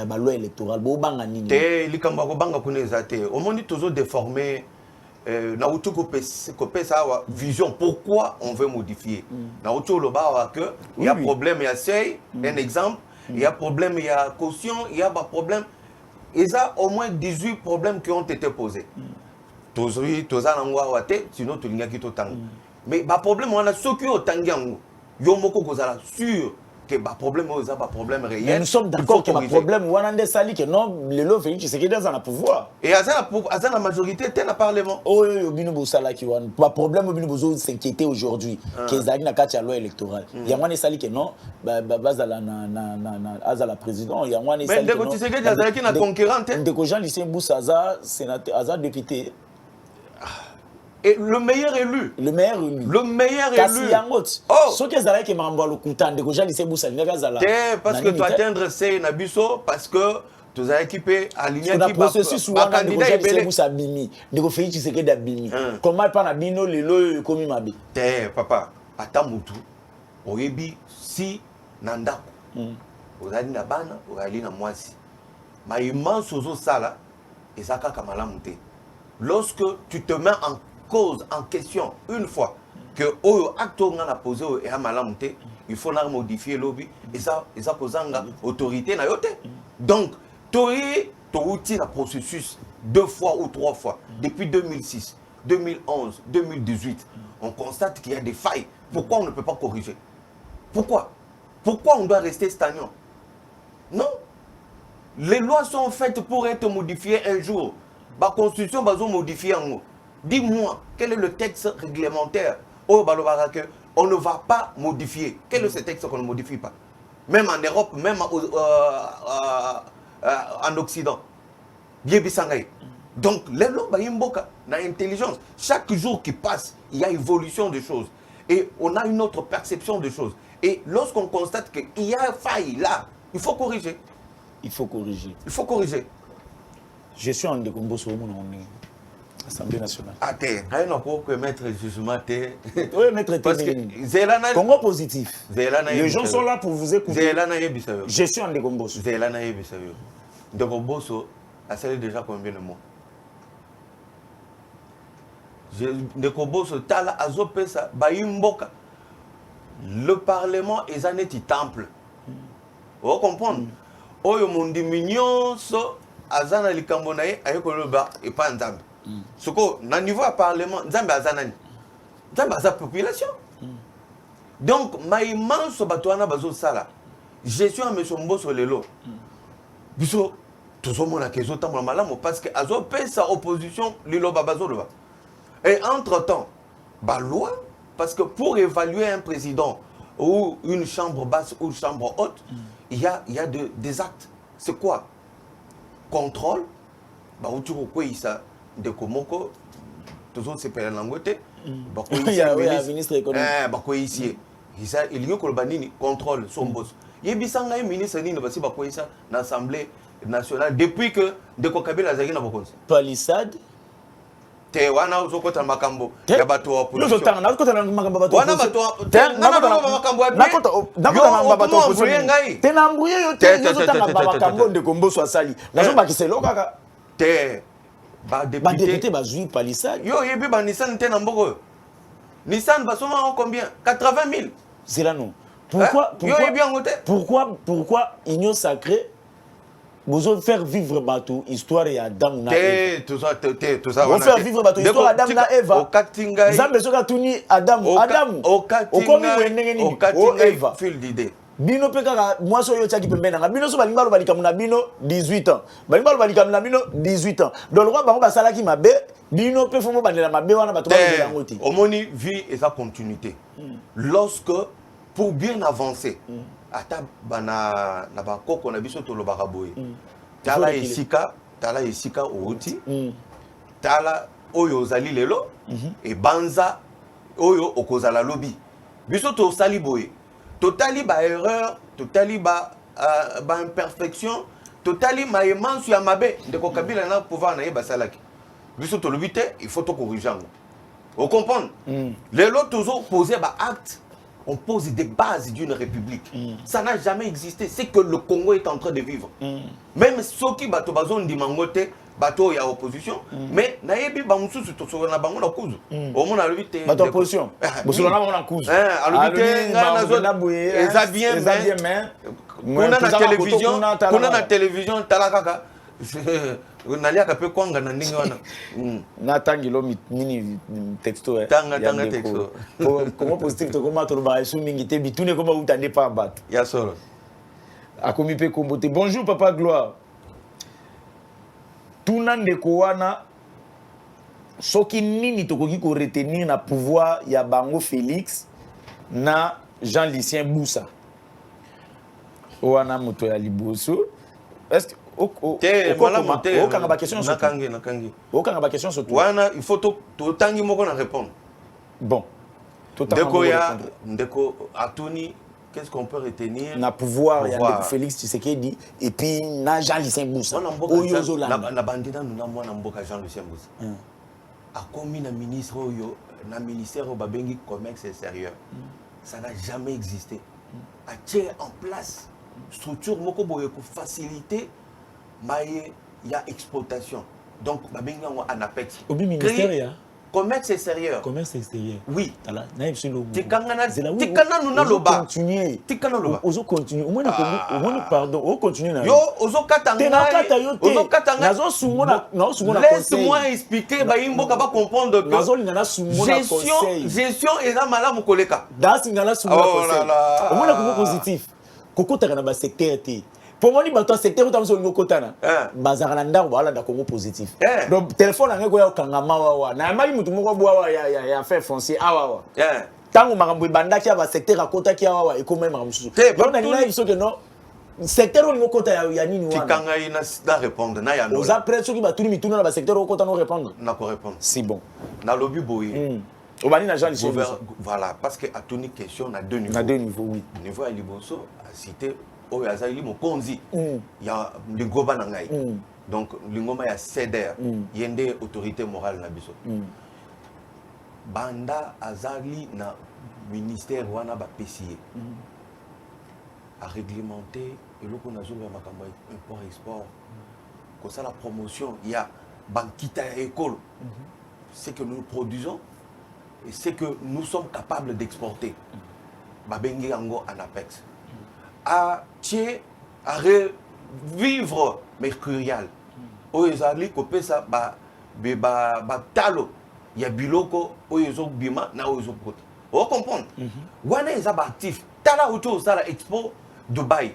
ba loi électorale bo banga nini te likamba ko banga kuneza te au monde toujours déformé na utu ko pesa wa vision pourquoi on veut modifier na utu lo ba que il y a problème il y a seuil un exemple. Il y a problème, il y a caution, il y a pas problème. Il y a au moins 18 problèmes qui ont été posés. Sinon, tu n'as pas de mais le problème, on a ceux qui ont tangué. Il y a sûr que le problème, il y a un problème réel. Mais nous sommes d'accord que le problème, on a des salis que non, les lois, c'est qu'il y a dans le pouvoir. Et il y a la majorité, c'est le Parlement. Oh, il y a un problème, il y a s'inquiéter aujourd'hui. Que les amis n'ont loi électorale. Il y a des salis que non, la président, il y a des salis que non. Mais tu sais que il y a des concurrents. Des gens lycéens Boussaza, sénateur, député. Et le meilleur élu. Le meilleur élu. Le meilleur élu. Oh! Ce qui est qui m'a envoyé le coutan, des gens lycéens Boussaza, parce que tu atteindre c'est Nabiso, parce que tu as équipé à l'union qui processus où on a des gens lycéens Boussaza Bimi, des filles qui se quittent d'Abimi. Comment pas Nabino, les lois comme Mabi. Papa, attends Moutou, Oyebi, si Nandako, Ozali Nabana, Ozali Namwasi. Ma immense ozo sala, et ça kamala mouté. Lorsque tu te mets en cause, en question, une fois, que Oyo acteur n'a posé et a malamouté, il faut la modifier lobby, et ça cause autorité na yote. Donc, tu as le processus 2 fois ou 3 fois, depuis 2006, 2011, 2018, on constate qu'il y a des failles. Pourquoi on ne peut pas corriger? Pourquoi on doit rester stagnant? Non. Les lois sont faites pour être modifiées un jour. La constitution va être modifiée en haut. Dis-moi, quel est le texte réglementaire on ne va pas modifier? Quel est ce texte qu'on ne modifie pas? Même en Europe, même en Occident. Donc, les lois, l'intelligence. Chaque jour qui passe, il y a évolution des choses. Et on a une autre perception des choses. Et lorsqu'on constate qu'il y a une faille là, il faut corriger. Il faut corriger. Il faut corriger. Je suis en décombo sur l'Assemblée nationale. Ah, t'es, rien encore que mettre jugement, t'es. Oui, mettre t'es. Congo positif. Les gens sont là pour vous écouter. Je suis en décombo. Décombo, ça fait déjà combien de mois? Décombo, Tala, Azopesa, Bayimboka. Le Parlement est un petit temple. Vous comprenez? Oyo mundi mignon so azana likambonaye ayekoloba et pas nzambe. Soko na niveau à parlement nzambe azana ni. Nzambe aza population. Donc ma immense batwana bazo sala. Gestion à monsieur Mboso lelo. Biso tozo mona kezo tambola malamu parce que azo pesa opposition lilo babazo loba. Et entre-temps, ba loi parce que pour évaluer un président ou une chambre basse ou une chambre haute, il y a des actes. C'est quoi? Contrôle. Bah, tu vois ça de Komoko. Tous autres, c'est pas l'angoté. Bah, il y a un ministre économique. Bah, quoi ici? Il y a un contrôle, son boss. Il y a un ministre qui a l'Assemblée nationale depuis que de Kokabé la Zagina Bokonsi. Palissade. Te wana uzokota makambo ya bato wa opposition. Yo zotanga nakota na makambo bato. Wana bato nakota makambo ya. Nakota na bato wa opposition. Te na mbuye yo te yo zotanga makambo de kombo so asali. Nazo bakiselo kaka. Te ba député ba zui Palissade. Yo yebi ba Nissan te na mboko. Nissan ba soma en combien? 80 000. C'est là non. Pourquoi Union Sacrée vous faire vivre bateau histoire et Adam na Eva. Tout ça. Vous faire vivre bateau histoire Adam na Eva. Zambe soka tuni Adam. Okomi wendenge nini? O Eva. Fil d'idée. Bino peka moi so yo tchaki pembena nga bino so balinga lo balika na bino 18 ans. Balinga lo balika na bino 18 ans. Donc le roi bango basala ki mabe bino pe fomo bandela mabe wana bato ba yango te. Omoni vie et sa continuité. Lorsque pour bien avancer ata bana na bakoko na biso to lobaka boye tala esika outi tala oyo ozali lelo e banza oyo okozala lobi biso to sali boye totali ba erreur totali ba imperfection totali ma emansu ya mabe ndeko Kabila na pouvoir na ye basalaki biso to lobi te il faut to corriger ngo vous comprenez lelo toujours poser ba acte. On pose des bases d'une république. Ça n'a jamais existé. C'est que le Congo est en train de vivre. Même ceux qui bato bazon di mangote, bato ya opposition, mais naebi ba mususu to so na bango na kuzu. Au monde a le vite. Bato opposition. Boso na bango na kuzu. A le vite ngana zo. Eza bien mais. Kuna na télévision talakaka. Nalia ka pe kwanga na ndingi wana na tangilo mini texto tanga texto comment positif to comment to ba su mingi te bitune comment utande pa bat ya solo akomi pe kombote bonjour papa gloire tuna ndeko wana soki nini tokoki ko retenir na pouvoir ya bango Félix na Jean-Lucien Boussa wana moto ya liboso est-ce que okanga ba question sur toi wana il faut to tangi moko na répondre bon ndeko atuni qu'est-ce qu'on peut retenir na pouvoir ya ndeko Félix Tshisekedi et puis na Jean-Lucien Boussa oyo zolanda na bandina nous na mwana mboka Jean-Lucien Boussa akomi na ministre oyo na ministère au babengi commerce extérieur ça n'a jamais existé a tient en place structure moko boye ko faciliter il y a exploitation. Donc, en Apex. Au ministère, il y a commerce extérieur. Commerce extérieur. Oui. Tikana Ozo continue. Au moins, pardon. Ozo continue. Yo, Ozo Katanga. Laisse-moi expliquer. Baimbo kaba comprendre que gestion est là malade mon collègue. Dans Singala Soumona. Oh là là. Au moins, le positif. Koko Takana secteur. Pour moi, il y a un secteur où il y a un kotana. Bazaranda ou ala da Congo positif. Donc téléphone anga goya kangama wa. Na mali mutu moko bwa ya fait foncier awa. Tango makambo banda ki ba secteur a kota ki awa e comme makambo susu. Donc na nina biso que non secteur où kota ya nini wana. Tikanga ina da répondre na ya no. Aux après ceux qui ba tuni mituna na ba secteur où kota no répondre. Na ko répondre. C'est bon. Na lobby boye. Obani na Jean Lucien. Voilà parce que a tuni question na deux niveaux. Na deux niveaux oui. Niveau à Liboso a cité oyo azali mokonzi ya lingomba na ngai donc lingomba ya CEDER yende autorité morale na biso banda azali na ministère wana ba PCA a réglementer eloko nazolo ya makambo import export ko ça la promotion il y a bankita ya école c'est que nous produisons et c'est que nous sommes capables d'exporter babengi yango en Apex à revivre mercurial oyezali kopesa ba talo ya biloko oyezo bima na oyezo kota o comprendre wana eza ba actif tala auto sala expo Dubaï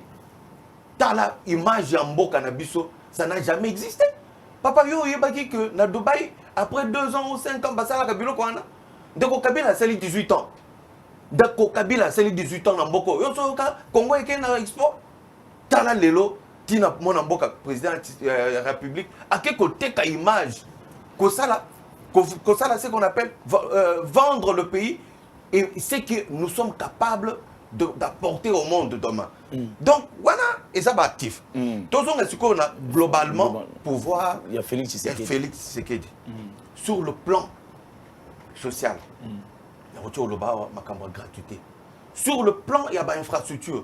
tala image ya mboka na biso ça n'a jamais existé papa yo yebaki que na Dubaï après 2 ans ou 5 ans basala ka biloko wana ndeko Kabila sali 18 ans Dako Kabila sali 18 ans na mboko yo soka Congo eke na expo tala lelo tina mona mboka président de la République a quel côté ka image ko sala c'est qu'on appelle vendre le pays et c'est que nous sommes capables d'apporter au monde demain. Donc voilà et ça va actif. Tous on a globalement pouvoir il y a Félix Tshisekedi. Sur le plan social. Gratuité. Sur le plan, il y a une infrastructure.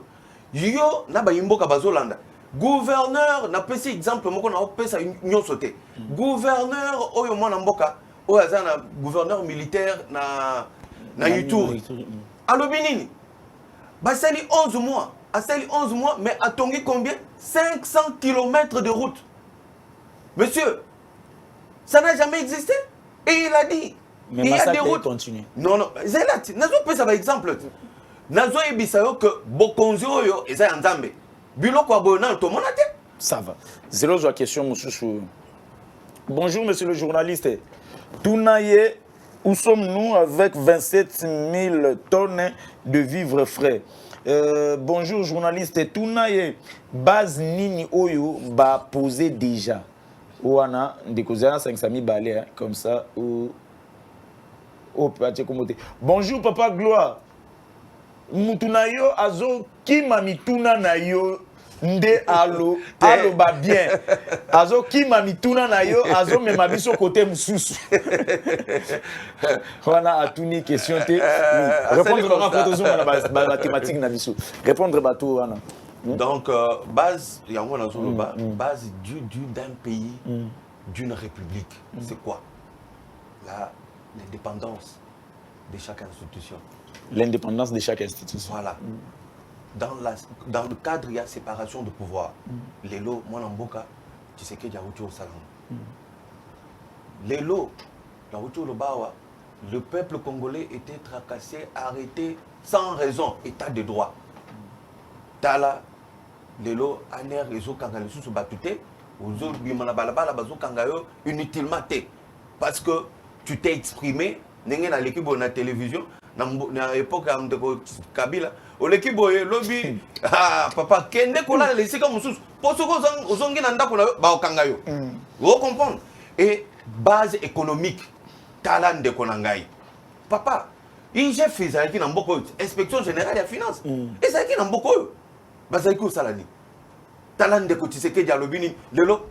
Yo, na ba imboka bazolanda. Gouverneur, na pesi exemple, moko na pesa nyo sauté. Gouverneur, oyo mwana mboka, oyo azana gouverneur militaire na Ituri. Alobinini. Basali 11 mois. Asali 11 mois, mais a tongi combien 500 km de route. Monsieur, ça n'a jamais existé. Et il a dit. Mais il y a des routes. Non, non. C'est là. Nazo peut ça par exemple. Nazo ebisayo que bokonzi oyo eza nzambe. Biloko abona to monate. Ça va. Zéro question monsieur. Bonjour monsieur le journaliste. Tunaye Où sommes-nous avec 27 000 tonnes de vivres frais? Bonjour journaliste, Tounaye, base nini oyo ba posé déjà. Ouana, découvert 500 000 balais, comme ça, ou... Bonjour papa Gloire. Mutunayo azo kima mituna na yo nde alo ba bien. Azo kima mituna na yo azo mema biso côté mususu. Voilà a tuni question te. Répondre à la mathématique na biso. Répondre bateau wana. Donc base yango na zolo base d'un pays, d'une république. C'est quoi? L'indépendance de chaque institution. L'indépendance de chaque institution. Voilà. Dans le cadre, il y a séparation de pouvoir. Lelo, moi, Namboka, tu sais que il y a autre chose. Lelo, le peuple congolais était tracassé, arrêté, sans raison, état de droit. Tala, Lelo, Aner, Ezo Kangale, sous Batute, Ozo, Bimanabalaba, Bazo Kangayo, inutilement. Parce que tu t'es exprimé, n'est-ce pas l'équipe de la télévision, à l'époque de Kabila, l'équipe de lobby, ah papa, kende kola laissé comme sous, pour ce que vous avez nanda kola ba Kangayo. Vous comprenez? Et base économique, talent de Konangai. Papa, il j'ai fait ça qui n'a beaucoup, inspection générale des finances, et ça qui n'a beaucoup, base qui saladi. Talent de Kotiseke dialobini,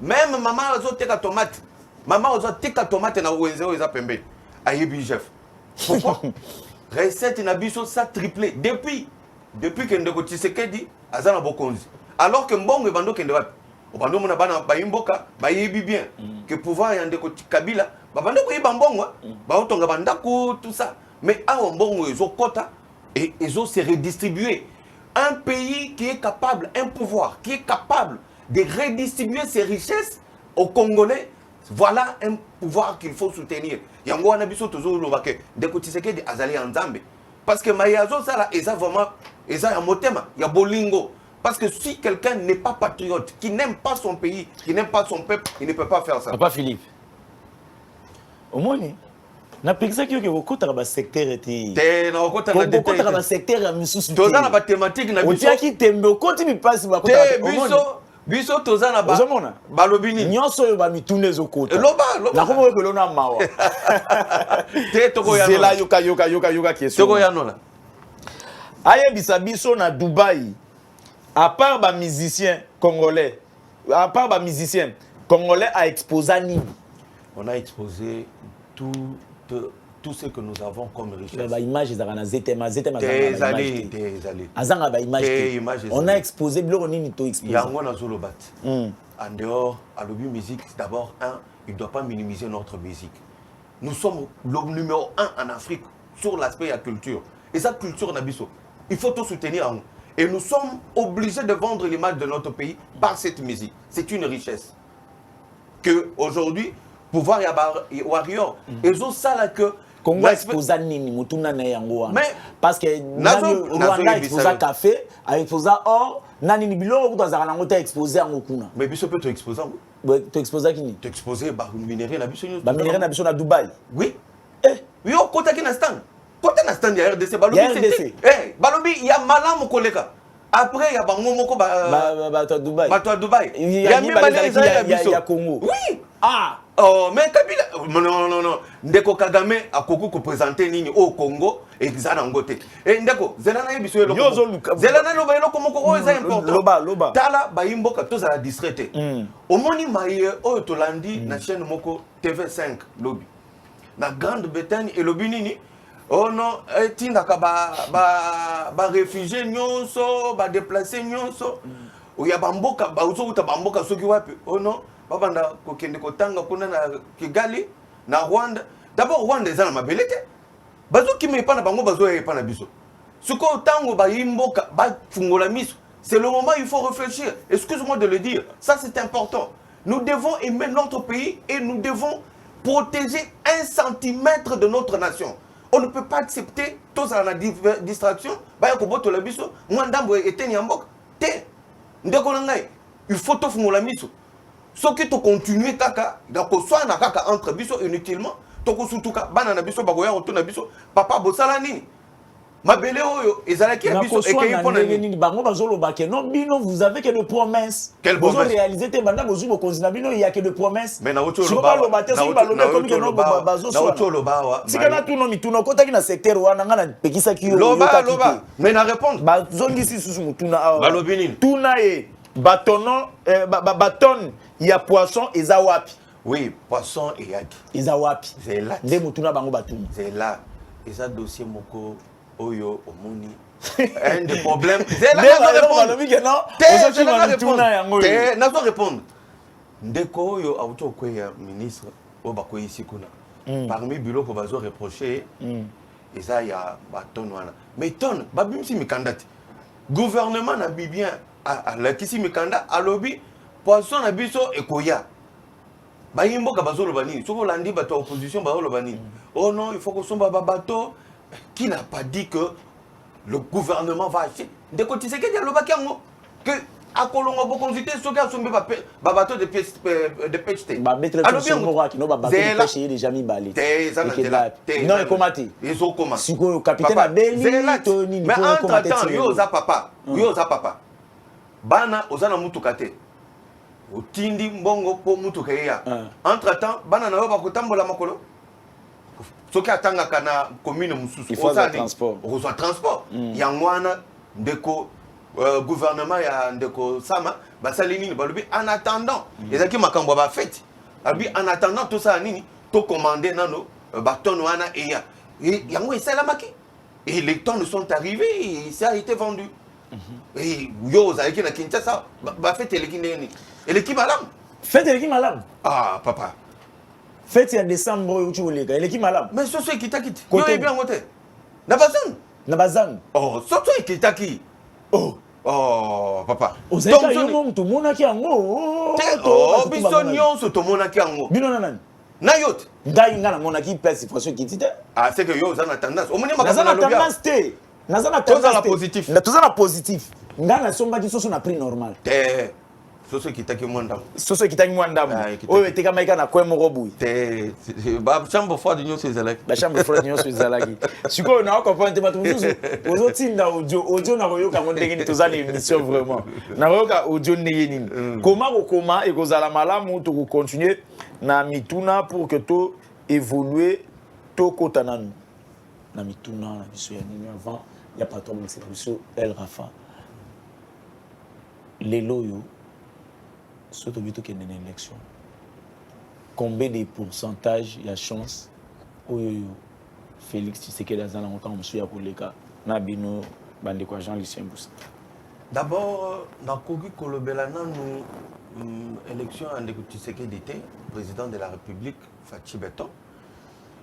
même maman a zoté la tomate. Maman a zoté la tomate na ouenzo eza pembe. Ayebi chef. Pourquoi? Recette na biso ça triplé depuis que Ndeko Tshisekedi azana bokonzi. Alors que mbongo bando kende wapi? Obando mona bana bayimboka bayebi bien que pouvoir ya Ndeko Kabila babando ko yiba mbongo ba otonga bandako tout ça. Mais a mbongo ezo kota et ezo se redistribuer. Un pays qui est capable, un pouvoir qui est capable de redistribuer ses richesses aux Congolais, voilà un pouvoir qu'il faut soutenir. Yango wana biso tozo lobake Ndeko Tshisekedi azali nzambe parce que mayazo sala eza vraiment eza ya motema ya bolingo parce que si quelqu'un n'est pas patriote, qui n'aime pas son pays, qui n'aime pas son peuple, il ne peut pas faire ça. Papa Philippe. Au moins na pekisa ki ko kota ba secteur eti na kota na détail kota ba secteur ya misusu toza na ba thématique na biso otia ki tembe koti mi passe ba kota biso toza na ba balobini nyonso yo ba mitune zo kota loba na ko ko lona mawa te toko ya zela yoka question toko ya nona aye biso na Dubaï à part ba musicien congolais a exposé ni on a exposé tout ce que nous avons comme richesse. Bah, image, des années. On a exposé, on en dehors, à l'objet musique, d'abord, il ne doit pas minimiser notre musique. Nous sommes le numéro 1 en Afrique sur l'aspect de la culture. Et cette culture, il faut tout soutenir. Et nous sommes obligés de vendre l'image de notre pays par cette musique. C'est une richesse. Que aujourd'hui, pouvoir y warrior et ça là que Congo exposa nini mutuna na yango wana parce que Rwanda exposa café exposa or nani ni bilo ko tazaka nango ta exposer yango kuna mais biso peut exposer to exposer kini to exposer ba minerai na biso ba minerai na biso na Dubaï oui oui au côté qui na stand ya RDC balobi ya malamu koleka. Après, il y a Bangomoko à Dubaï. Il y a il y a Congo. Oui. Ah. Oh, mais Kabila. Non. Ndeko Kagame a Koko présenté Nini au Congo et Zana Ngote. Et Ndeko, Zelana Biso et Zelana Loba et Lokomoko, c'est important. Loba. Tala, Bayimboka, tous à la distraite. Au Moni Maïe, au Tolandi, na chaîne Moko TV5, Lobby. La Grande-Bretagne et Lobby Nini. Oh non, tindaka ba réfugié nyonso, ba déplacé nyonso. O ya bamboka ba uzokuta bamboka soki wapi. Oh non, babanda kokende kotanga kuna na Kigali na Rwanda. D'abord Rwanda eza na mabelete. Bazo kimi pa na bango bazo pa na biso. Suko tango ba yimboka ba fungola miso. C'est le moment où il faut réfléchir. Excuse-moi de le dire. Ça c'est important. Nous devons aimer notre pays et nous devons protéger 1 centimètre de notre nation. On ne peut pas accepter tout ça la distraction. Il faut tout faire la mise. Ce qui te continue kaka, donc soit na kaka entre biso inutilement, toko sutuka bana na biso bakoya otuna biso papa bosala nini mabele oyo ezalaki ya biso ekei pona nini bango bazoloba ke non bino vous avez que de promesses vous réalisez te banda bozu bokonzi na bino il y a que de promesses mais na ocho loba sikana tuno mituna kotaki na secteur wana ngana pekisa ki yo loba mais na répondre bazongisi susu mutuna balobi nini tuna e batono baton ya poisson eza wapi oui poisson eyaki eza wapi zela nde mutuna bango batuni zela eza dossier moko oyo omoni un des problèmes c'est là nazo répondre ndeko oyo auto kweya ministre o bakoyisi kuna parmi biloko bazo reprocher eza ya baton wana mais ton babimisi mikanda te gouvernement na bibien la kisi mikanda alobi poisson na biso ekoya bayimboka bazoloba nini soko landi bato opposition bazoloba nini oh non il faut que somba bateau. Qui n'a pas dit que le gouvernement va acheter des côtés c'est qu'il y a le bakiango que à Colombo pour consulter ce qu'a sombé bateau de pêche bah mettre sur moi qui no bateau de pêche il est jamais balé non et comment tu ils ont comment si le capitaine a belli mais entre temps yo za papa bana ozana mutukate otindi mbongo po mutuka ya entre temps bana na yo bakotambola makolo soki atangaka na commune mususu ozwa transport yango wana ndeko gouvernement ya ndeko sama basali nini balobi en attendant ezaki makambo ba fête abi en attendant tout ça nini to commander nano baton wana eya yango esalamaki et les tonnes sont arrivées et ça a été vendu et yo zalaki na Kinshasa ba fête eleki ndeni eleki malamu fête eleki malamu ah papa fête en décembre où tu voulais il est qui malade mais ce qui t'a quitté yo est bien monté na bazan oh ce qui t'a quitté oh papa donc yo tout mona ki ango oh biso nyonso to mona ki ango bino nanani na yote ngai ngana mona ki place situation qui tite ah c'est que yo za na tendance o moni makana na tendance te na za na tendance positif na toza na positif ngana somba ki soso na prix normal soso kitaki mwanda soso kitaki mwanda oyo eteka maika na kwe moko boui te ba chambre froide nyonso ezalaki la chambre froide nyonso ezalaki sikoyo na comprendre bato mosusu ozotinda audio na koyoka ngo ndenge nini toza na émission vraiment na koyoka audio ndenge nini koma kokoma ekozala malamu tokocontinue na mituna pour que to évoluer tokota nanu na mituna na biso ya nini avant ya patron na biso El Rafa lelo yo surtout qu'il y a une élection. Combien de pourcentage il y a chance où Félix Tshisekedi a dans longtemps monsieur ya koleka na bino bande kwa Jean-Lucien Boussa. D'abord dans Kogi Kolobela nanu élection ande Tshisekedi était président de la République Fachi Beton.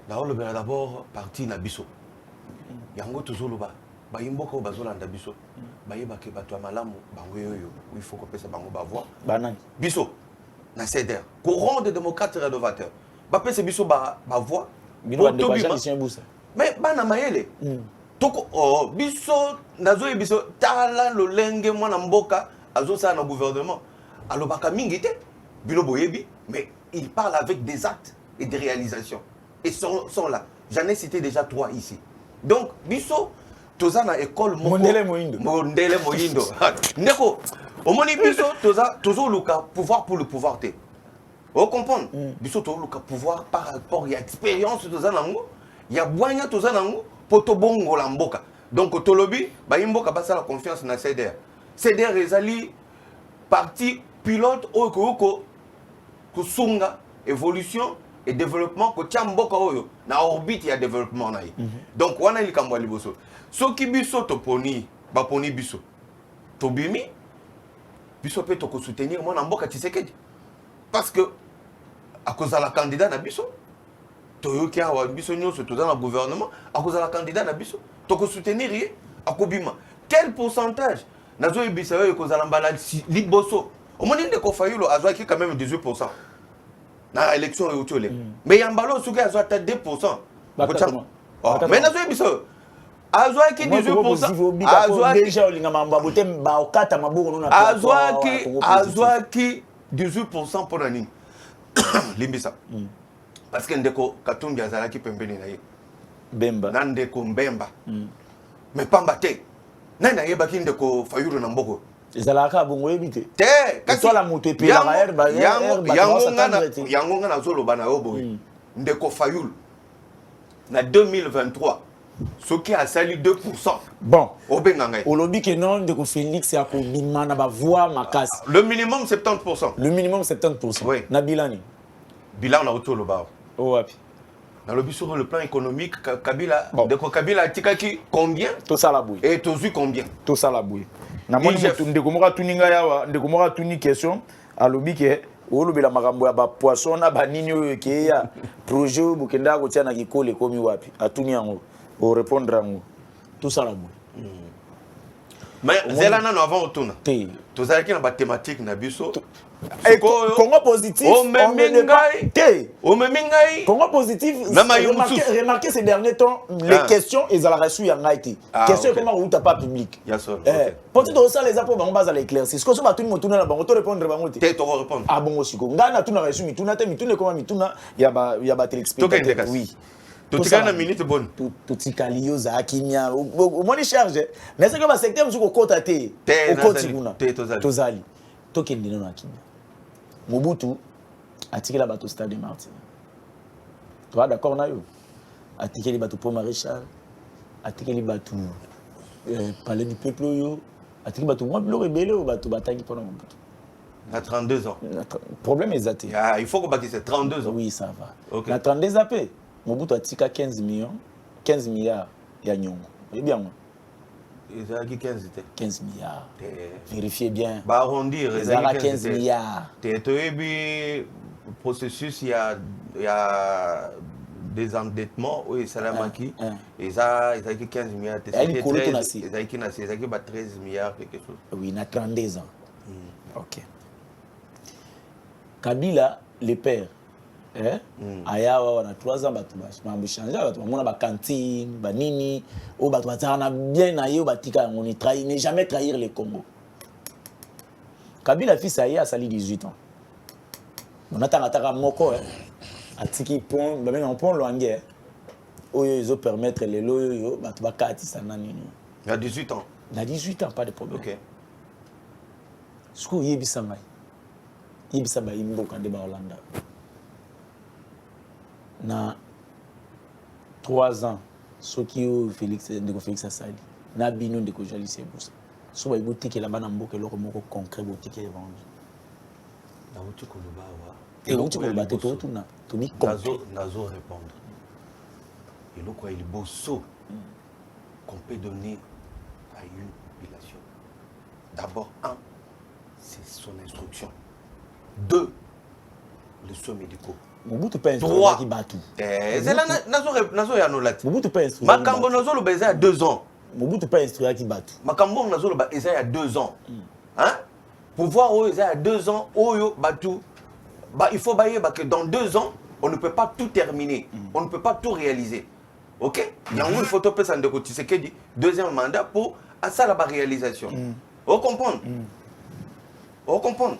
D'abord parti na biso. Yango tozoloba ba yimboko bazolanda biso. Bayebake bato ya malamu bango yoyo il faut que ça bango ba voix banani biso na CDR courant des démocrates rénovateurs ba pese biso ba voix bino de Jean-Lucien Boussa mais bana mayele toko oh biso nazo biso tala lolenge mwana mboka azo sa na gouvernement alobaka mingi te bino boyebi mais il parle avec des actes et des réalisations et sont là j'en ai cité déjà 3 ici donc biso toza na école Mondele Moyindo ndeko omoni biso tozo luka pouvoir pour le pouvoir te o comprendre biso tozo luka pouvoir par rapport à expérience toza nango ya bwanya toza nango poto bongo la mboka donc tolobi ba mboka basa la confiance na CDR ezali parti pilote oko kusunga évolution et développement ko tia mboka oyo na orbite ya développement na donc wana likambo liboso soki biso toponi baponi biso tobimi biso pe toko soutenir mona mboka Tshisekedi parce que à cause de la candidat na biso toyoki awa biso nyonso toza na gouvernement à cause de la candidat na biso toko soutenir ye akobima quel pourcentage nazo ebisa yo cause la mbala liboso omoni ndeko Fayulu azwaki quand même 18% na élection yo tole mais yambalo soki azwata 2% mais nazo ebisa azwaki 18% azwaki 18% pour nani limbisa parce que ndeko Katumbi azalaki pembeni na ye Bemba na ndeko Mbemba mais pamba te nani ayebaki ndeko Fayulu na mboko ezalaka bongo ebite te kasi la moto epelaka herba yango nga nazoloba na yo boye ndeko Fayulu na 2023 soki asali 2%. Bon obenga ngai olobi ke non ndeko Félix ya kobima na bavoix makasi le minimum 70%. Le minimum 70%. Oui. Na bilani. Bilan na otoloba. Oh wapi. Dans le but sur le plan économique, Kabila, bon. Kabila a tika combien? Tout ça la bouille. Et tous combien? Tout ça la bouille. Na moni ndeko moka tuninga yawa, ndeko moka tuni question alobi ke olobela makambo ya ba poisson na ba nini oyo ke ya projet bokenda ko tia na kikole komi wapi. Atuni yango. Au répondre yango. Tout ça la bouille. Mais zelana no avant otuna. Té. Tous avec na ba thématique na biso. Congo positif. Oh memingai. Té. Oh memingai. Congo positif. Remarquez ces derniers temps les questions ils ont reçu ya ngaiti. Question comment ou t'as pas public. Peut-être ça les apôts bango base à l'éclaircir. Ce que so ba tout motuna na bango to répondre bango té. Té to répondre. Ah bon aussi ko. Ngana tuna reçu mituna té mituna comment mituna ya ba téléspectateur. Oui. Tout ça na minute bonne. Tout tikali yo za kimia. Au moins charge. Mais c'est que ba secteur musu ko kota té. Au koti kuna. Té tozali. Tokende na kimia. Mobutu atikela bato Stade Martyrs. Toi d'accord na yo? Atikeli bato Paul Maréchal, atikeli bato Palais du Peuple yo, atikeli bato moi bilo rebelle ou bato batangi pendant Mobutu. À 32 ans. Problème est zaté. Il faut qu'on bâtisse 32 ans. Oui, ça va. Okay. Na 32 AP, Mobutu atika 15 milliards ya nyongo. Eh bien moi. Ils ont 15 milliards. Vérifiez bien. Bah arrondir, ils ont 15 milliards. Le processus, il y a des endettements, oui, Salamaki. Ils ont 15 milliards. Ils ont 13 milliards, quelque chose. Oui, il a 32 ans. Ok. Kabila, le père, aya on a 3 ans on a changé on a cantine banini on a bien aillé on ne trahit ne jamais trahir le Congo. Kabila fils aya a sali 18 ans. On attend ataka moko atiki pont même on pont longer oyo ils permettre les loyo batu bakati sanani. Il a 18 ans. Il a 18 ans, pas de problème. OK. Ce que yebisa mai. Yebisa ba imboka de ba Hollande. Na 3 ans soki o Félix ndeko Félix asali na bino ndeko jalisi busa so ba ibotike la bana mboka eloko moko concret botike evangile na utuko lubawa et utuko lubato to tuna to mi nazo répondre eloko il bosso qu'on peut donner à une population. D'abord, 1, c'est son instruction. 2, les soins médicaux. Mobutu pas instruire qui bat tout. Nazo ya no lati. Mobutu pas instruire. Makambo nazo lo beza 2 ans. Mobutu pas instruire qui bat tout. Makambo nazo lo beza ya 2 ans. Hein? Pouvoir o ya 2 ans oyo batu. Bah il faut bailler que dans 2 ans, on ne peut pas tout terminer. On ne peut pas tout réaliser. OK? Il y a une photo peut s'en décoter c'est que dit deuxième mandat pour à ça la réalisation. On comprend. On comprend.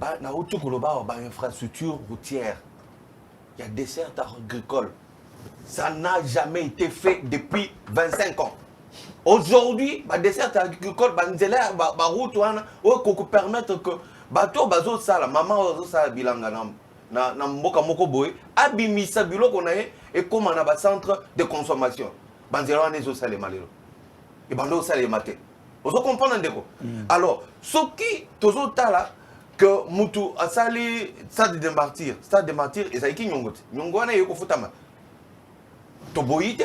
Bah na auto global ba infrastructure routière. Il y a des desserts agricoles. Ça n'a jamais été fait depuis 25 ans. Aujourd'hui, bah dessert agricole ba nzela ba route wana o ko permettre que bato bazo sala maman bazo sala bilanga na mboka moko boy abimisa biloko na ye et comme on a ba centre de consommation. Banzela wana zo sala malelo. Et bando sala maté. Vous comprenez ndeko. Alors, ce qui tozo tala que mutu asali stade de martyr et ça qui nyongote. Nyongwana yeko futama. Toboïte,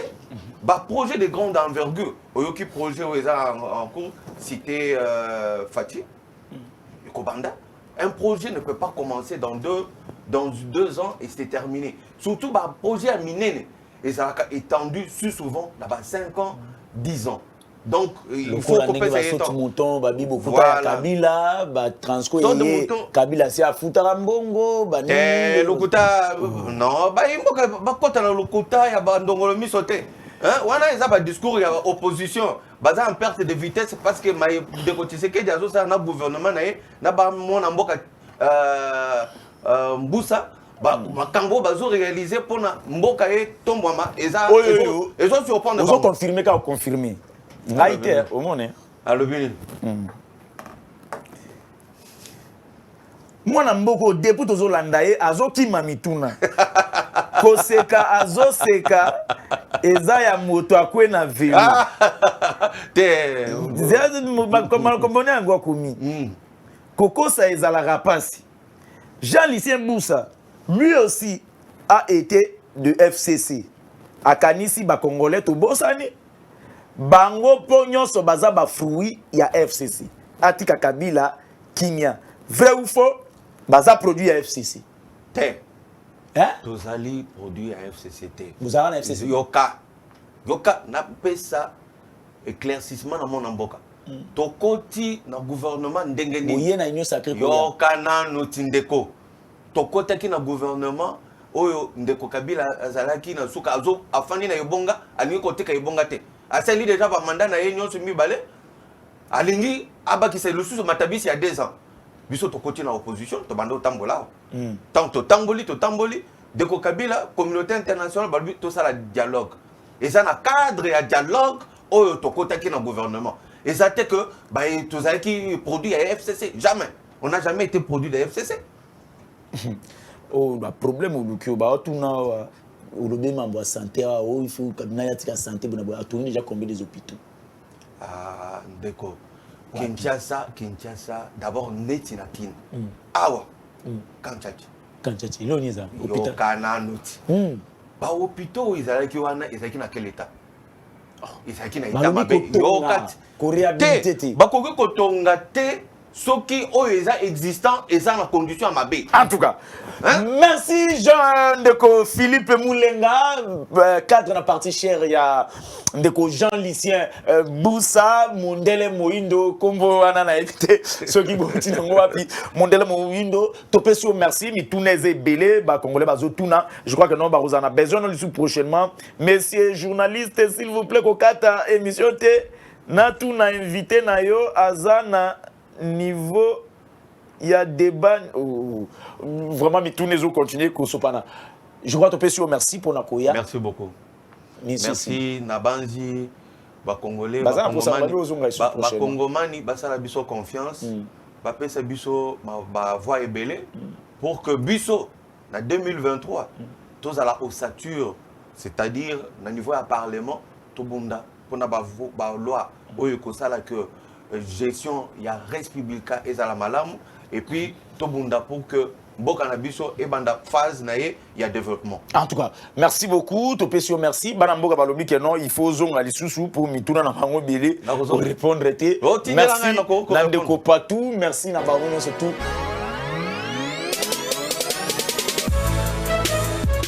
bah projet de grande envergure. Oyoki projet en cours cité Fatih, Kobanda. Un projet ne peut pas commencer dans 2 ans et c'est terminé. Surtout bah projet à miner et ça a étendu sur souvent là-bas 5 ans, 10 ans. Donc il faut qu'on passe ça mouton babi beaucoup Kabila ba transco Kabila c'est à futara mbongo ba ni lokuta non ba imboka ba kota na lokuta ya ba ndongolo misote hein wana eza ba discours ya opposition baza en perte de vitesse parce que ma de côté c'est que jazo ça na gouvernement na ba mona mboka mbusa makambo bazo réaliser pour na mboka ye tombwama eza ezo surprendre ba confirmer ka confirmer ngaite au monde alobini mwana mboko depuis tozolanda ye azokima mituna koseka azoseka eza ya moto akwe na velo te makomboni yango akomi kokosa ezalaka pasi. Jean-Lucien Boussa lui aussi a été de FCC akanisi ba congolais to bosani bango po nyonso baza ba fruit ya FCC atika Kabila kimia vrai ou faux baza produit ya FCC te hein tozali produit ya FCC te vous avez na FCC yoka na pesa éclaircissement na mon mboka tokoti na gouvernement ndenge ni moyen na union sacrée yoka na notindeko tokotaki na gouvernement oyo ndeko Kabila azalaki na suka azo afandi na yebonga alingi koteka yebonga te asali déjà ba mandat na ye nyonso mibale alingi abakisa lususu matabisi ya 2 ans biso tokoti na opposition to bando tambola tant to tamboli ndeko Kabila communauté internationale balbi to sala dialogue et ça na cadre ya dialogue oyo tokotaki na gouvernement et ça te que ba tozalaki produit à FCC jamais on n'a jamais été produit de FCC. Oh, le problème au Lukio, bah, tout na au lobby membre santé, oh, il faut que na yatika santé, bon, bah, tourner déjà combien des hôpitaux. Ah, d'accord. Kinshasa, d'abord netina kin. Awa. Kanchachi, là on y est hôpital. Yo kana noti. Ba hôpitaux ils allaient qui wana, ils allaient na quel état? Ils allaient na état mabe. Yo kat. Réhabilité. Ba koke kotonga te. Ce qui est existant et ça en condition à ma baie. En tout cas, hein? Merci Jean Ndeko Philippe Moulenga, cadre de la partie chère, il y a Ndeko Jean-Lucien Boussa, Mondele Moindo, Kombo Anana évité, ceux qui vont dire Mondele Moindo, Topesio merci, mais tout n'est belé, bah Congolais bazo tuna, je crois que non, bah vous en a besoin de le prochainement. Messieurs journalistes, s'il vous plaît, Kokata émission te, na tout na invité na yo azana niveau il y a débat vraiment mais tous les autres continuer Kosopana. Je crois que tu peux merci pour Nakoya. Merci beaucoup. Merci Nabanzi ba congolais ba congomani ba sala biso confiance ba pesa biso ba voix ebele pour que biso na 2023 tous à la ossature c'est-à-dire na niveau à parlement to bunda pour na ba loi oyo ko sala que gestion il y a républicain et à la malamu et puis tobunda pour que Mboka na biso et banda phase naie il y a développement. En tout cas, merci beaucoup, Topesio merci. Bana Mboka balobi que non, il faut zonga li susu pour mituna na bango belé pour répondre té. Merci Nandeko Patou, merci na bango surtout.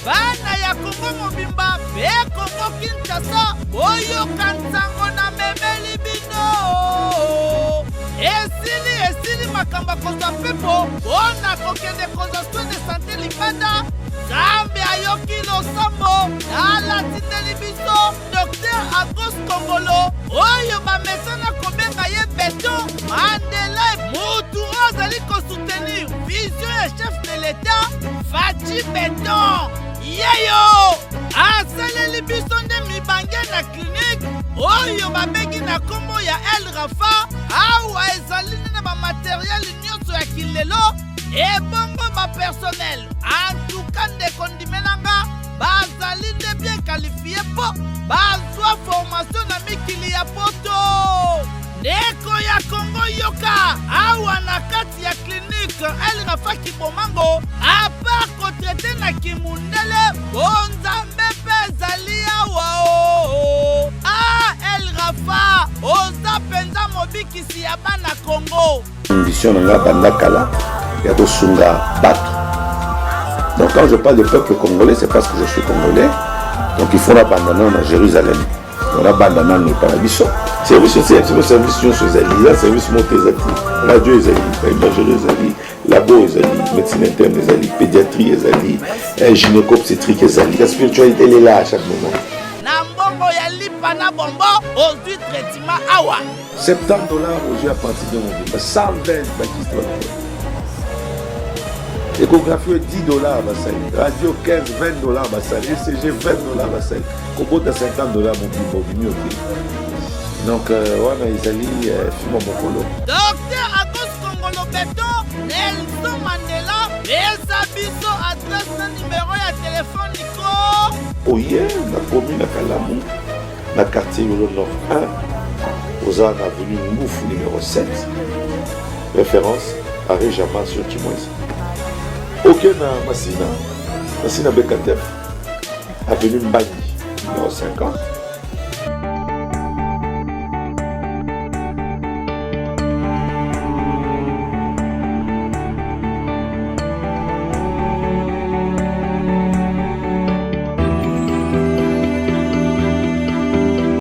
Bana ya Kongo Mobimba, be Kongo Kinshasa, oyo kantango na memeli bino. Esili makamba koza pepo, ona kokende koza soin de santé libanda. Zambe ayoki losambo, ala tindeli biso, Docteur Agos Kongolo, oyo bamesana kobenga ye beton, Mandela mutu azali ko soutenir vision ya chef de l'État, Fachi Beton. Yeyo! Asaleli biso nde mibange na clinique, oyo babengi na kombo ya El Rafa, awa ezali na ba matériel nyonso ya kilelo, et bongo ba personnel. En tout cas, ndeko ndimelanga, bazali nde bien qualifié po, bazwa formation na mikili ya poto. Ndeko ya Kongo yoka, awa na kati ya clinique El Rafa Kibomango, a part kotrete na kimundele, bonzambe pe zali awa o. Ah, El Rafa, oza penza mobikisi ya bana Kongo. Ambition nga bandakala ya kosunga bato. Donc quand je parle de peuple congolais, c'est parce que je suis congolais. Donc il faut l'abandonner à Jérusalem. On abandonne le Parabiso. Service aussi, service socialisé, service montésati, radio ezali, imagerie ezali, labo ezali, médecine interne ezali, pédiatrie ezali, gynéco-obstétrique ezali. La spiritualité elle est là à chaque moment. Nambongo ya lipa na bombo, aujourd'hui traitement awa. $70 aujourd'hui à partir de mon vie. 120 Baptiste. Échographie $10 basali. Radio 15 $20 basali. ECG $20 basali. Kobota $50 mon bimio. Donc wana ezali fimo mokolo. Docteur Agos Kongolo Beto, Nelson Mandela, pesa biso adresse na numéro ya téléphone Nico. Oye, na commune à Kalamou, na quartier Yolo Nord 1, aux avenue Ngoufou numéro 7, référence à Réjama sur Timoise. Ok, na Massina Bekatef, avenue Mbani numéro 50.